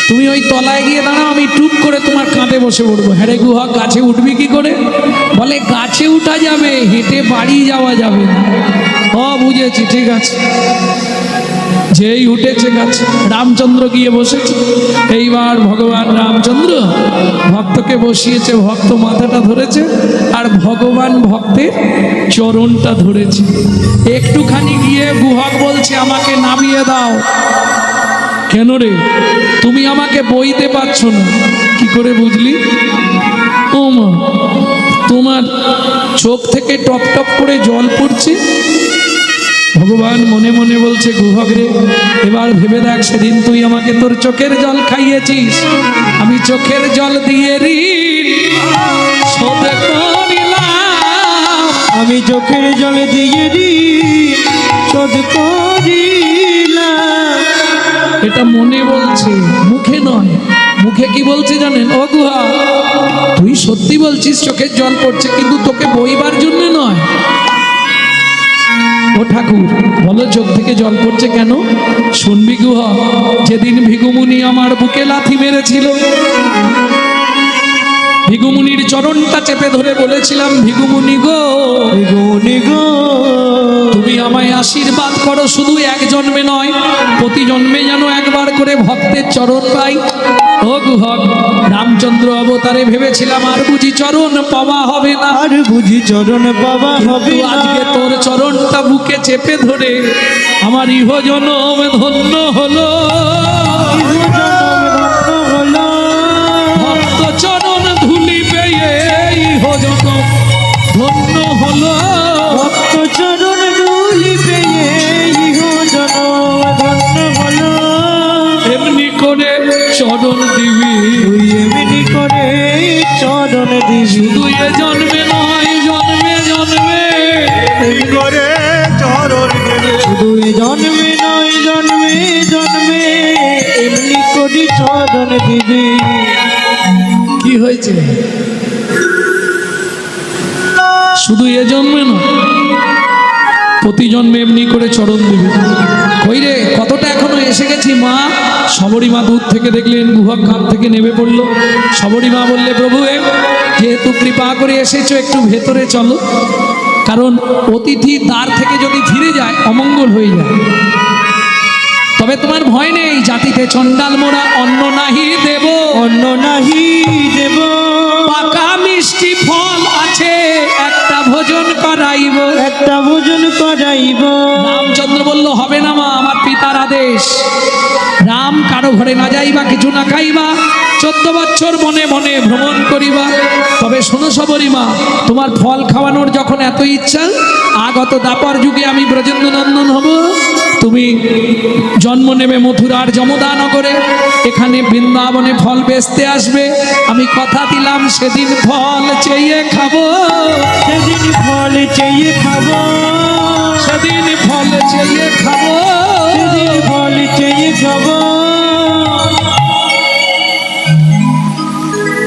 তুমি ওই তলায় গিয়ে দাঁড়াও, আমি টুক করে তোমার কাঁধে বসে পড়বো। হ্যাঁ রে গুহা, গাছে উঠবি কি করে? বলে গাছে উঠা যাবে, হেঁটে বাড়ি যাওয়া যাবে না। ও বুঝেছি, ঠিক আছে। যেই উঠেছে গাছে, রামচন্দ্র গিয়ে বসেছে। এইবার ভগবান রামচন্দ্র ভক্তকে বসিয়েছে, ভক্ত মাথাটা ধরেছে আর ভগবান ভক্তের চরণটা ধরেছে। একটুখানি গিয়ে গুহক বলছে আমাকে নামিয়ে দাও। কেন রে, তুমি আমাকে বইতে পারছো না? কি করে বুঝলি? ও মা, তোমার চোখ থেকে টপ টপ করে জল পড়ছে। ভগবান মনে মনে বলছে গুহক রে, এবার ভেবে দেখ, সেদিন তুই আমাকে তোর চোখের জল খাইয়েছিস, আমি চোখের জল দিয়ে ঋণ শোধ করিলাম, আমি চোখের জল দিয়ে ঋণ শোধ করিলাম। এটা মনে বলছে, মুখে নয়। মুখে কি বলছে জানেন? ও গুহা, তুই সত্যি বলছিস চোখের জল পড়ছে, কিন্তু তোকে বইবার জন্য নয়। ও ঠাকুর, বলো চোখ থেকে জল পড়ছে কেন? শুনবি গুহা, যেদিন ভিগুমুনি আমার বুকে লাথি মেরেছিল, ভিগুমুনির চরণটা চেপে ধরে বলেছিলাম, ভিগুমুনি গো, গুনি গো, তুমি আমায় আশীর্বাদ করো, শুধু এক জন্মে নয়, প্রতি জন্মে যেন একবার করে ভক্তের চরণ পাই। ও গুহক, রামচন্দ্র অবতারে ভেবেছিলাম আর বুঝি চরণ পাওয়া হবে না, আর বুঝি চরণ বাবা হবে কিন্তু না। আজকে তোর চরণটা বুকে চেপে ধরে আমার ইহ জনম ধন্য হলো। ভক্ত চরণ ধুলি পেয়ে ইহ জনম ধন্য হলো। ভক্ত চরণ ধুলি পেয়ে ইহ জনম ধন্য হলো। এমনি করে চরণ দিবি, তুই এমনি করে চরণ দিবি, শুধু এ জন্মে নয়, জন্মে জন্মে এই করে চরণ দেবে, শুধু এ জন্মে নয়, জন্মে জন্মে এমনি করে চরণ দিবি। কি হয়েছে? শুধু এ জন্মে না, প্রতি জন্মে এমনি করে চরণ দেবে। কই রে, কতটা এখনো এসে গেছি মা। সবরী মা দূর থেকে দেখলেন, গুহা ঘাট থেকে নেমে পড়লো। সবরী মা বললে, প্রভু যেহেতু কৃপা করে এসেছো, একটু ভেতরে চলো, কারণ অতিথি দ্বার থেকে যদি ফিরে যায় অমঙ্গল হয়ে যায়। তবে তোমার ভয় নেই, জাতিতে চণ্ডাল মোরা অন্ন নাহি দেব, অন্য নাহি দেব, পাকা মিষ্টি ফল আছে, একটা ভোজন করাইব। একটা ভোজন করাইব। রামচন্দ্র বলল, হবে না মা, আমার পিতার আদেশ। রাম কারো ঘরে না যাইবা, কিছু না খাইবা, 14 বছর মনে মনে ভ্রমণ করিবা। তবে শোনো সবরী মা, তোমার ফল খাওয়ানোর যখন এত ইচ্ছা, আগত দাপর যুগে আমি ব্রজেন্দ্র নন্দন হব, তুমি জন্ম নেবে মথুরার যমদা নগরে, এখানে বৃন্দাবনে ফল বেচতে আসবে। আমি কথা দিলাম সেদিন ফল চেয়ে খাবো, সেদিন ফল চেয়ে খাবো, সেদিন ফল চেয়ে খাবো, সেদিন ফল চেয়ে খাবো।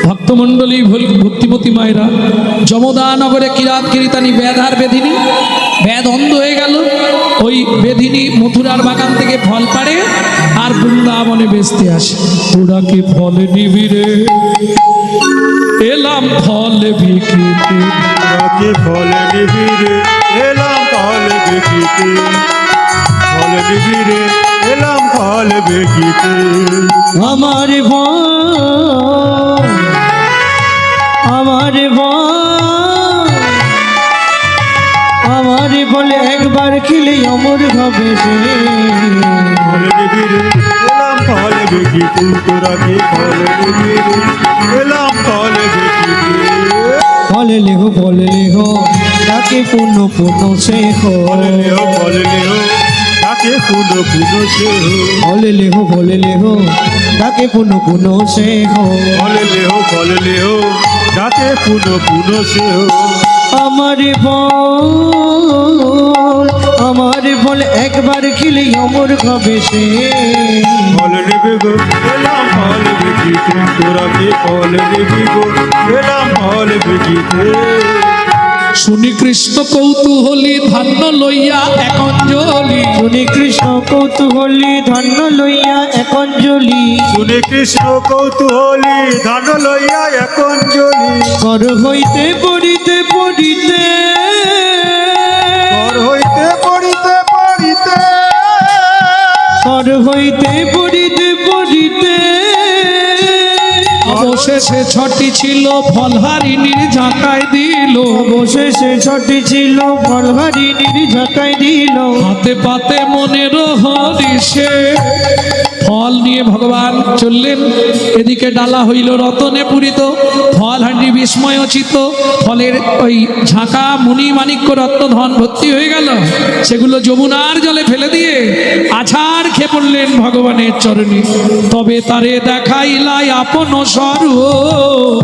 ভক্তমণ্ডলী, ভক্তিমতী মায়েরা, যমদা নগরে কিরাত কিরিতানি বেদ আর বেধিনী, বেদ অন্ধ হয়ে গেল। ওই বেধিনী মথুরার বাগান থেকে ফল পাড়ে আর বৃন্দাবনে বেচতে আসে। তোরা কি ফল নিবি রে, এলাম ফল বিকিতে, রাতে ফল নিবিরে এলাম ফল বেকিতে, ফল নিবিরে এলাম ফল বেকিতে। আমার ভয়, আমার ভয়, আমার বলে একবার খেলে অমর হবে সে। ফল নিবিরে এলাম ফল বেকিতে, তোরা কি ফল নিবিরে এলাম ফল বেকিতে। ফলে লেহ তাকে পুণ্য পুণ্য সে ফল লেহ তাকে পুন পুন সে হো, ফলে লেহ তাকে পুণ্য পুণ্য সে ফল লেহ তাকে পুন পুন সে হো। আমার বল, আমার বল একবার খেলে অমর হবে সে। ফল নেবে গো এলাম ফল বেকিতে, তোরা কি ফল নেবি গো এলাম ফল বেকিতে। শুনি কৃষ্ণ কৌতূহলী ধান্য লইয়া এক অঞ্জলি, শুনি কৃষ্ণ কৌতূহলী ধন্য লইয়া এক অঞ্জলি, শুনে কৃষ্ণ কৌতূহলী ধান লইয়া এক অঞ্জলি। কর হইতে পড়িতে পড়িতে, কর হইতে পড়িতে পড়িতে, কর হইতে পড়িতে পড়িতে, অবশেষে ছটি ছিল ফলহারিণীর ঝাঁকায় দিল, অবশেষে ছটি ছিল ফলহারিণীর ঝাঁকায় দিল। হাতে পাতে মনের হরিষে ফল নিয়ে ভগবান চললেন। এদিকে ডালা হইল রতনে পূরিত, ফল হাঁড়ি বিস্ময়োচিত, ফলের ওই ঝাঁকা মুনি মাণিক্য রত্ন ধন ভর্তি হয়ে গেল। সেগুলো যমুনার জলে ফেলে দিয়ে আছাড় খেয়ে পড়লেন ভগবানের চরণে। তবে তারে দেখাইলাই আপন স্বরূপ,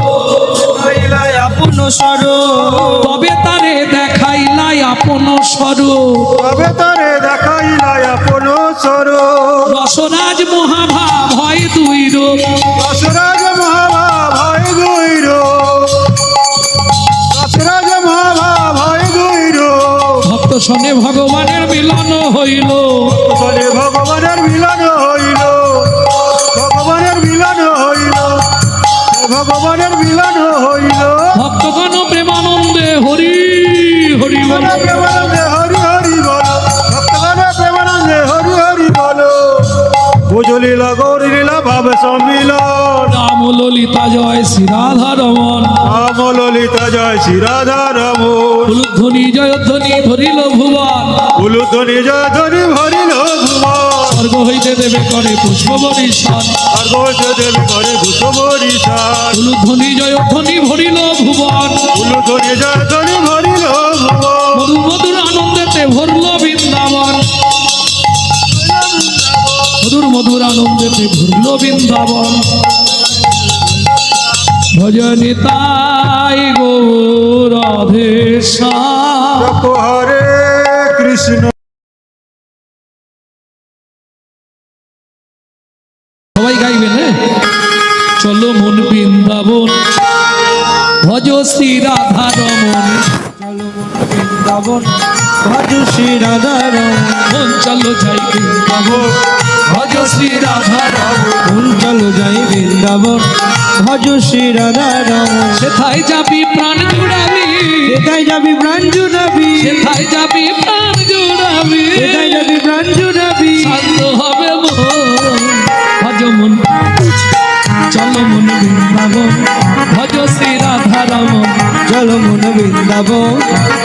আপন স্বরূপ, তবে তারে দেখাইলাই আপন স্বরূপ। তবে তারে দেখাইলাই আপন স্বরূপ। রসরাজ মহাভাব হয় দুই রূপ, দশরাজ মহাভাব হয় দুই রূপ, দশরাজ মহাভাব হয় দুই রূপ। ভক্ত শোনে ভগবানের মিলন হইল, বলে ভগবানের মিলন হইল, ভগবানের মিলন হইল, ভগবানের মিলন হইল। ভক্তগণ প্রেমানন্দে হরি হরি বল। প্রেমানন্দে হরি হরি বল, ভক্তগণ প্রেমানন্দে হরি হরি বল। বুঝলিলা গৌরী লীলা ভাব সম্মিলন, রাম ললিতা জয় শ্রী রাধা রমন, রাম ললিতা জয় শ্রী রাধা রমন। উলুধ্বনি জয়ধ্বনি ভরিল ভুবন, উলুধ্বনি জয়ধ্বনি ভরিল ভুবন। স্বর্গ হইতে দেবে করে পুষ্প বরিশান, স্বর্গ হইতে দেবী করে ভূত বরিশান। উলুধ্বনি জয়ধ্বনি ভরিল ভুবন, উলুধ্বনি জয়ধ্বনি ভরিল ভুবন। মধু মধুর আনন্দেতে ভরল বৃন্দাবন, মধুর মধুর আনন্দেতে ভরল বৃন্দাবন। ভজনি তাই গৌরাধেশাম। হরে কৃষ্ণ। সবাই গাইবেন, হ্যাঁ? চলো মন বৃন্দাবন, ভজ শ্রী রাধা রমন। বৃন্দাবন ভজ শ্রী রাধারমন মন চলো যাই বৃন্দাবন ভজ শ্রী রাধারমন মন চলো যাই বৃন্দাবন ভজ শ্রী রাধারমন সেথায় যাবি প্রাণ জুড়াবি সেটাই যাবি প্রাণ জুড়াবি সেথায় যাবি প্রাণ জুড়াবি সেটাই যাবি প্রাণ জুড়াবি শান্ত হবে মন ভজ মন চলো মন বৃন্দাবন ভজ শ্রী রাধারমন চলো মন বৃন্দাবন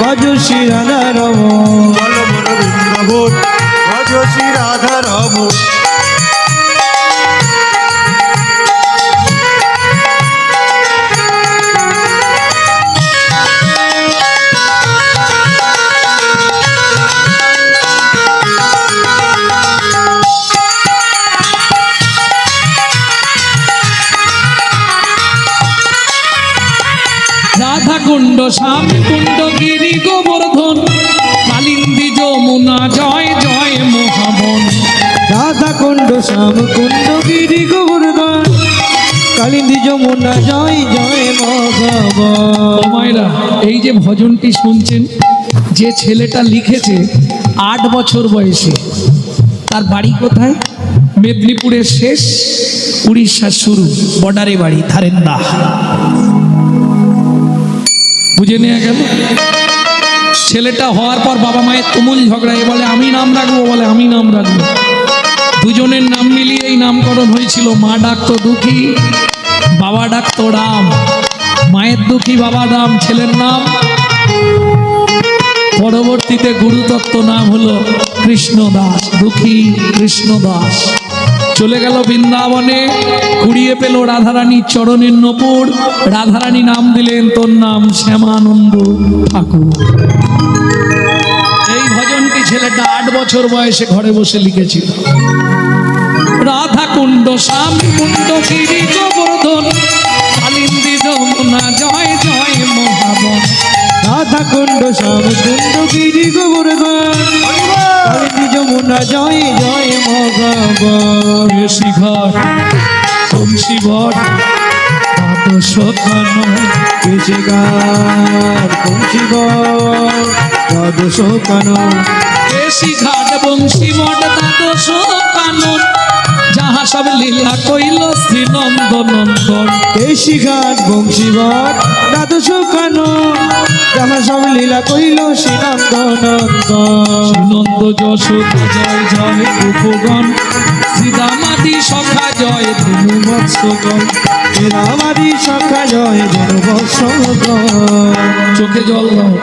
ভজ শ্রী রাধারমন বলো মন বৃন্দাবন ভজ শ্রী রাধা রমন রাধা কুণ্ড শ্যাম কুণ্ড গিরি গোবর্ধন কালিন্দী যমুনা জয় জয় মহাবন রাধা কুণ্ড শ্যাম কুণ্ড গিরি গোবর্ধন কালিন্দী যমুনা জয় জয় ভগবান মায়েরা এই যে ভজনটি শুনছেন যে ছেলেটা লিখেছে 8 বছর বয়সে তার বাড়ি কোথায় মেদিনীপুরের শেষ উড়িষ্যার শুরু বর্ডারে বাড়ি ধারেন্দা বুঝে নেওয়া গেল ছেলেটা হওয়ার পর বাবা মায়ের তুমুল ঝগড়া এ বলে আমি নাম রাখবো বলে আমি নাম রাখবো দুজনের নাম মিলিয়ে এই নামকরণ হয়েছিল মা ডাকতো দুঃখী বাবা ডাকতো রাম মায়ের দুঃখী বাবা রাম ছেলের নাম পরবর্তীতে গুরুতত্ত্ব নাম হলো কৃষ্ণদাস দুঃখী কৃষ্ণদাস চলে গেল বৃন্দাবনে কুড়িয়ে পেল রাধারানীর চরণের নপুর রাধারানী নাম দিলেন তোর নাম শ্যামানন্দ ঠাকুর এই ভজনটি ছেলেটা 8 বছর বয়সে ঘরে বসে লিখেছিল রাধা কুণ্ড শ্যাম কুণ্ড গিরি গোবর্ধন কালিন্দী যমুনা জয় জয় মহাবন রাধা কুণ্ড শ্যাম কুণ্ড গিরি গোবর্ধন কালিন্দী যমুনা জয় জয় ভগবান শিখর তুলসী বট দ্বাদশ কানন কেশে গান কুঞ্চি দ্বাদশ কানন কেশি ঘাট বংশী বট দ্বাদশ কানন যাহা সব লীলা কইল শ্রীনন্দ নন্দন কেশি ঘাট বংশীবট দ্বাদশ কানন যাহা সব লীলা কইল শ্রীনন্দ নন্দন নন্দ যশোদা জয় জয় উপগণ শ্রীরামাদি সখা জয় ধনু বৎসগণ রামাদি সখা জয় ধনবৎসগণ চোখে জল দাও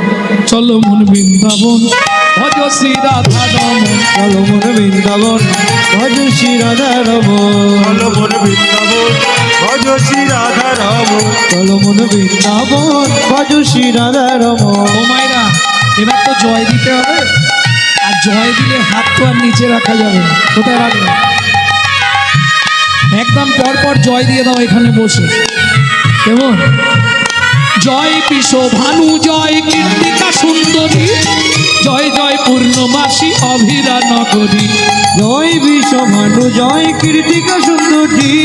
চলো মন বৃন্দাবন ভজ শ্রী রাধা রমন চলো মন বৃন্দাবন ভজ শ্রী রাধা রমন বলো মন বৃন্দাবন ভজ শ্রী রাধা রমন চলো মন বৃন্দাবন ভজ শ্রী রাধা রমন ও মায়েরা এবার তো জয় দিতে হবে আর জয় দিলে হাত তো আর নিচে রাখা যাবে না কোথায় রাখবে একদম পর পর জয় দিয়ে দাও এখানে বসে কেমন জয় পিস ভানু জয় কীর্তিকা সুন্দরী জয় জয় পূর্ণমাসী অভিরা নগরী জয় বিশ্বভানু জয় কীর্তিকা সুন্দরী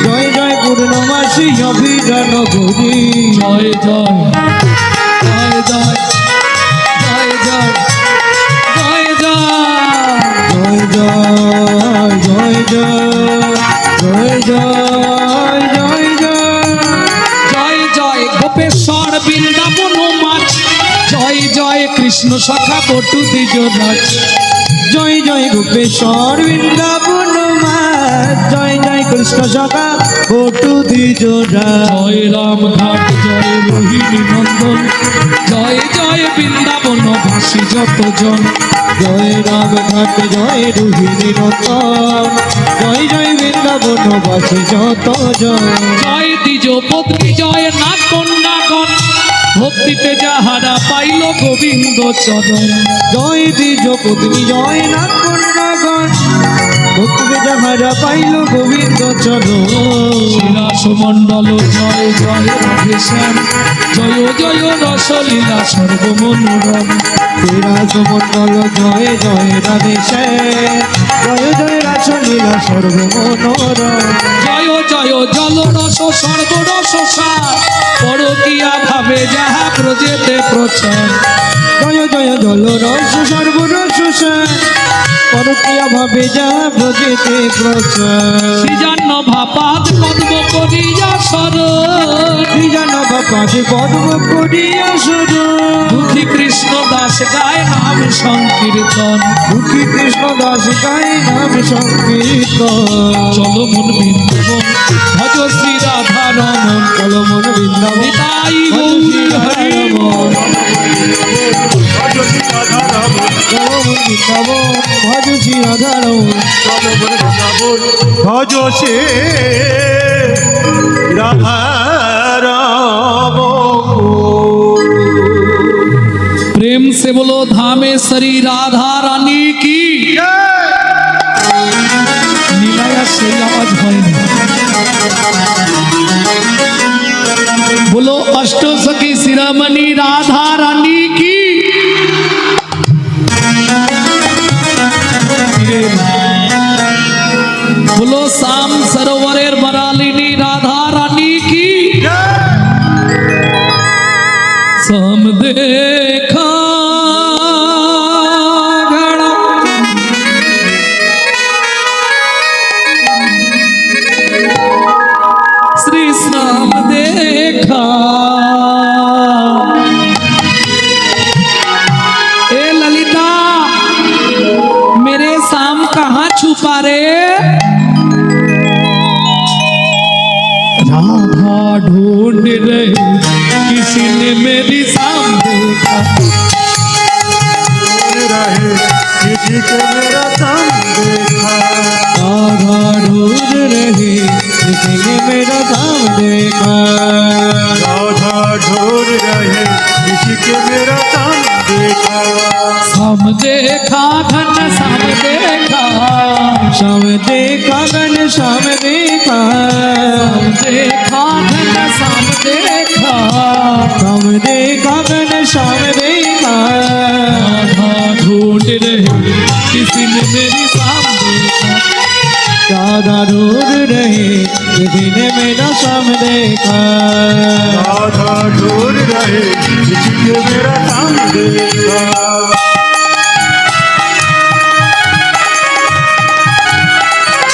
জয় জয় পূর্ণমাসী অভিযান গৌরী জয় জয় জয় জয় জয় জয় জয় জয় জয় জয় জয় জয় জয় জয় জয় জয় জয় জয় গোপেশ্বর বৃন্দাবন মাছ জয় জয় কৃষ্ণ সখা বটু দ্বিজরাজ জয় জয় গোপেশ্বর বৃন্দাবন মা জয় জয় কৃষ্ণ সখা বটু দ্বিজরা জয় রাম ঘাট জয় রোহিণী নন্দন জয় জয় বৃন্দাবন ভাসী যতজন জয় রাম ঘাট জয় রোহিণী নন্দন জয় জয় বৃন্দাবন বাসে যত জন জয় দ্বিজ পত্নী জয় নাথ কন্যাগণ ভক্তিতে যাহারা পাইল গোবিন্দ চরণ জয় দ্বিজ পত্নী জয় নাথ কন্যাগণ ভক্তিতে যাহারা পাইল গোবিন্দ চরণ শিলাস মণ্ডল জয় জয় রাধেশ্যাম জয় জয় রসলীলা সর্বমনোরম বিরাজ মন্ডল জয় জয় রাধে জয় জয় রাসলীলা সর্বমনোরম জয় জয় জল রস সর্বরস সার পরকিয়া ভাবে যাহা ব্রজেতে প্রচার। জয় জয় জল রস সর্বরস পরকিয়া ভাবে যা ব্রজেতে প্রচার। সৃজন্য ভাপাত পদ্ম করিয়া শরণ, জানব পাশে পদ্ম করিয়া সুর। দুঃখী কৃষ্ণ দাস গায় নাম সংকীর্তন। দুঃখী কৃষ্ণ দাস গায় নাম সংকীর্তন। চলো মন বৃন্দাবন ভজ শ্রী রাধা রমন। চলো মন বৃন্দাবন নিতাই গৌর হরি বল। ভজ শ্রী রাধা রমণ, চলো মন বৃন্দাবন ভজ শ্রী রাধা রমণ। চলো বলে বৃন্দাবন ভজ শ্রী রাধা রমণ। प्रेम से बोलो धामेश्वरी राधा रानी की। নীলায়া সেই আওয়াজ হয়নি। बोलो अष्ट सखी शिरोमणि राधा रानी की। बोलो शाम सरोवरेर बरालिनी राधा रानी की। सम देखा घड़ा श्री श्याम देखा। ए ललिता मेरे शाम कहाँ छुपा रे। राधा ढूंढ रहे किसी ने मेरी शाम देखा। रहे किसी को मेरा शाम देखा। राधा ढूंढ रहे किसी ने मेरा काम देखा। राधा ढूंढ रहे किसी के मेरा शाम देखा। शाम देखा घन शाम देखा। शाम देखा घन श्याम देखा। शाम देखा घन शाम देखा। शाम देखा घन श्याम देखा। राधा ढूंढ रहे किसी ने मेरी शाम देखा। राधा ढूंढ रहे किसी ने मेरा श्याम देखा। राधा ढूंढ रहे किसी के मेरा शाम देखा।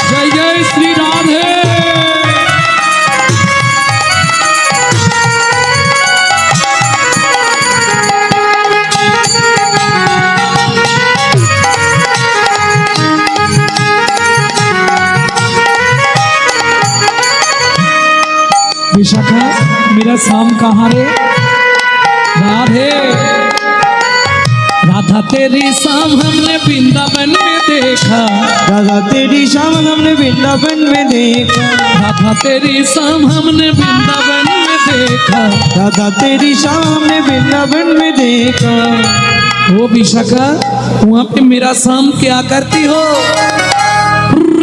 जय जय श्री राधे। विशाखा मेरा शाम कहाँ रे। राधे राधा तेरी शाम हमने वृंदावन में देखा। राधा तेरी शाम हमने वृंदावन में देखा। राधा तेरी शाम हमने वृंदावन में देखा। राधा तेरी शाम हमने वृंदावन में देखा। वो विशाखा वहाँ पे मेरा शाम क्या करती हो।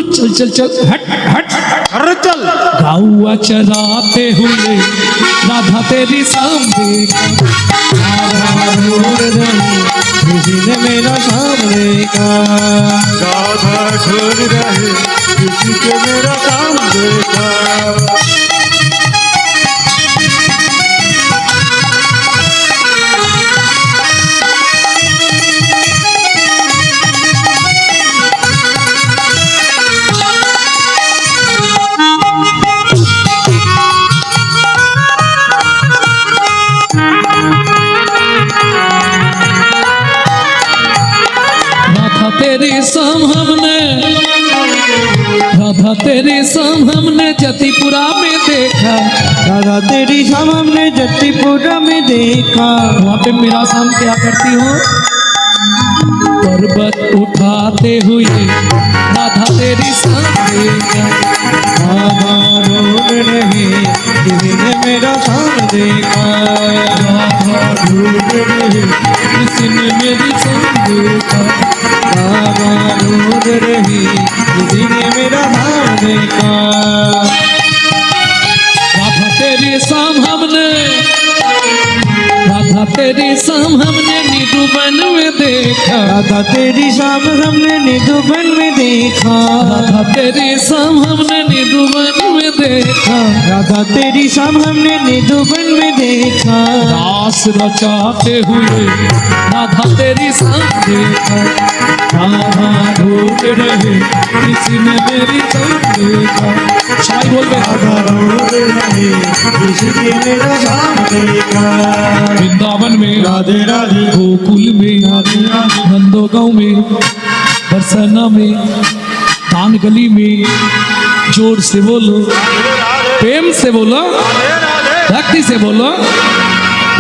चल चल चल हट हट। अरे चल गाउआ चराते हुए राधा तेरी शाम देखा। राधा ढूंढ रही किसी ने मेरा श्याम देखा। राधा ढूंढ रहे किसी के मेरा शाम देखा। राधा तेरी शाम हमने जतिपुरा में देखा। राधा तेरी शाम हमने जतिपुरा में देखा। वहाँ पे मेरा शाम क्या करती हो। पर्वत उठाते हुए राधा तेरी शाम देखा। राधा ढूंढ रहे किसी ने मेरा श्याम देखा। राधा ढूंढ रहे किसी ने मेरी शाम देखा। राधा ढूंढ रही किसी ने मेरा श्याम देखा। राधा तेरी शाम हमने राधा राधा तेरी शाम हमने निधुबन में देखा, राधा तेरी शाम हमने निधुबन में देखा, राधा तेरी शाम हमने निधुबन में देखा, राधा तेरी शाम हमने निधुबन में देखा, रास रचाते हुए राधा तेरी शाम देखा, राधा ढूंढ रहे किसी ने मेरी शाम देखा। सबाई बोलबे राधा रोज रहे किसी ने मेरा शाम देखा। वृंदावन में, राधे राधे गोकुल में, नंदोगांव में, बरसाना में, तान गली में, जोर से बोलो, प्रेम से बोलो, भक्ति से बोलो।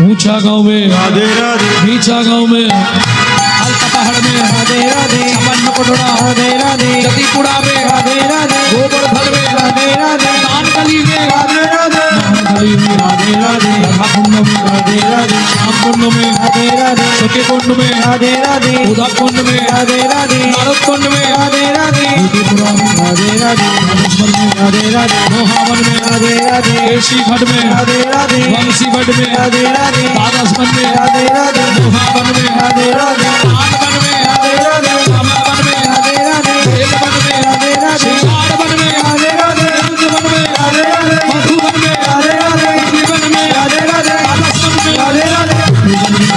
ऊंचा गांव में, राधे राधे नीचा गांव में, हल्का पहाड़ में, राधे राधे चमन कोटड़ा, राधे राधे जतीपुरा में, राधे राधे गोवर्धन में, राधे राधे तान गली में, राधे राधे गली में, राधे राधे राधा कुंड में, राधे राधे श्याम कुंड में, राधे राधे सखी कुंड में, राधे राधे उदा कुंड में, राधे राधे नारद कुंड में, राधे राधे जतीपुरा में, राधे राधे रामेश्वर में, राधे राधे मोहावन में, राधे राधे केशी घाट में, राधे राधे वंशी घाट में, राधे राधे दादसवन में, राधे राधे मोहावन में, राधे राधे तानवन में, राधे राधे रामावन में, राधे राधे बेलवन में, राधे राधे श्रृंगारवन में, राधे राधे नंदवन में, राधे राधे मधुवन में, राधे राधे जीवन में, राधे राधे दादसवन में, राधे राधे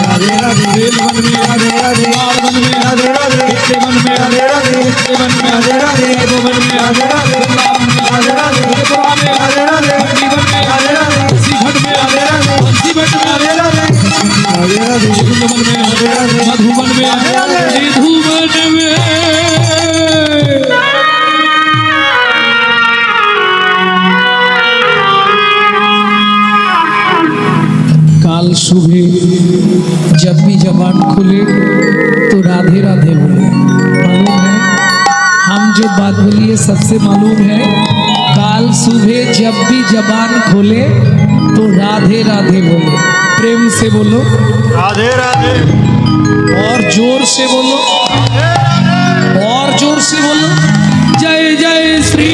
राधे राधे बेलवन में, राधे राधे श्रृंगारवन में, राधे राधे देवन में, राधे राधे देवन में, राधे राधे देवन में, राधे राधे वृंदावन में, राधे राधे त्रिपुरा में, राधे राधे जीवन में, राधे राधे काशी घाट में, राधे राधे वंशी घाट में, राधे राधे राधे राधे वृंदावन में, मधुवन में, निधुवन में। काल सुबह जब भी जबान खुले तो राधे राधे बोले। मालूम है हम जो बात बोली है सबसे मालूम है। काल सुबह जब भी जबान खोले तो राधे राधे बोले। प्रेम से बोलो राधे राधे और जोर से बोलो और जोर से बोलो। जय जय श्री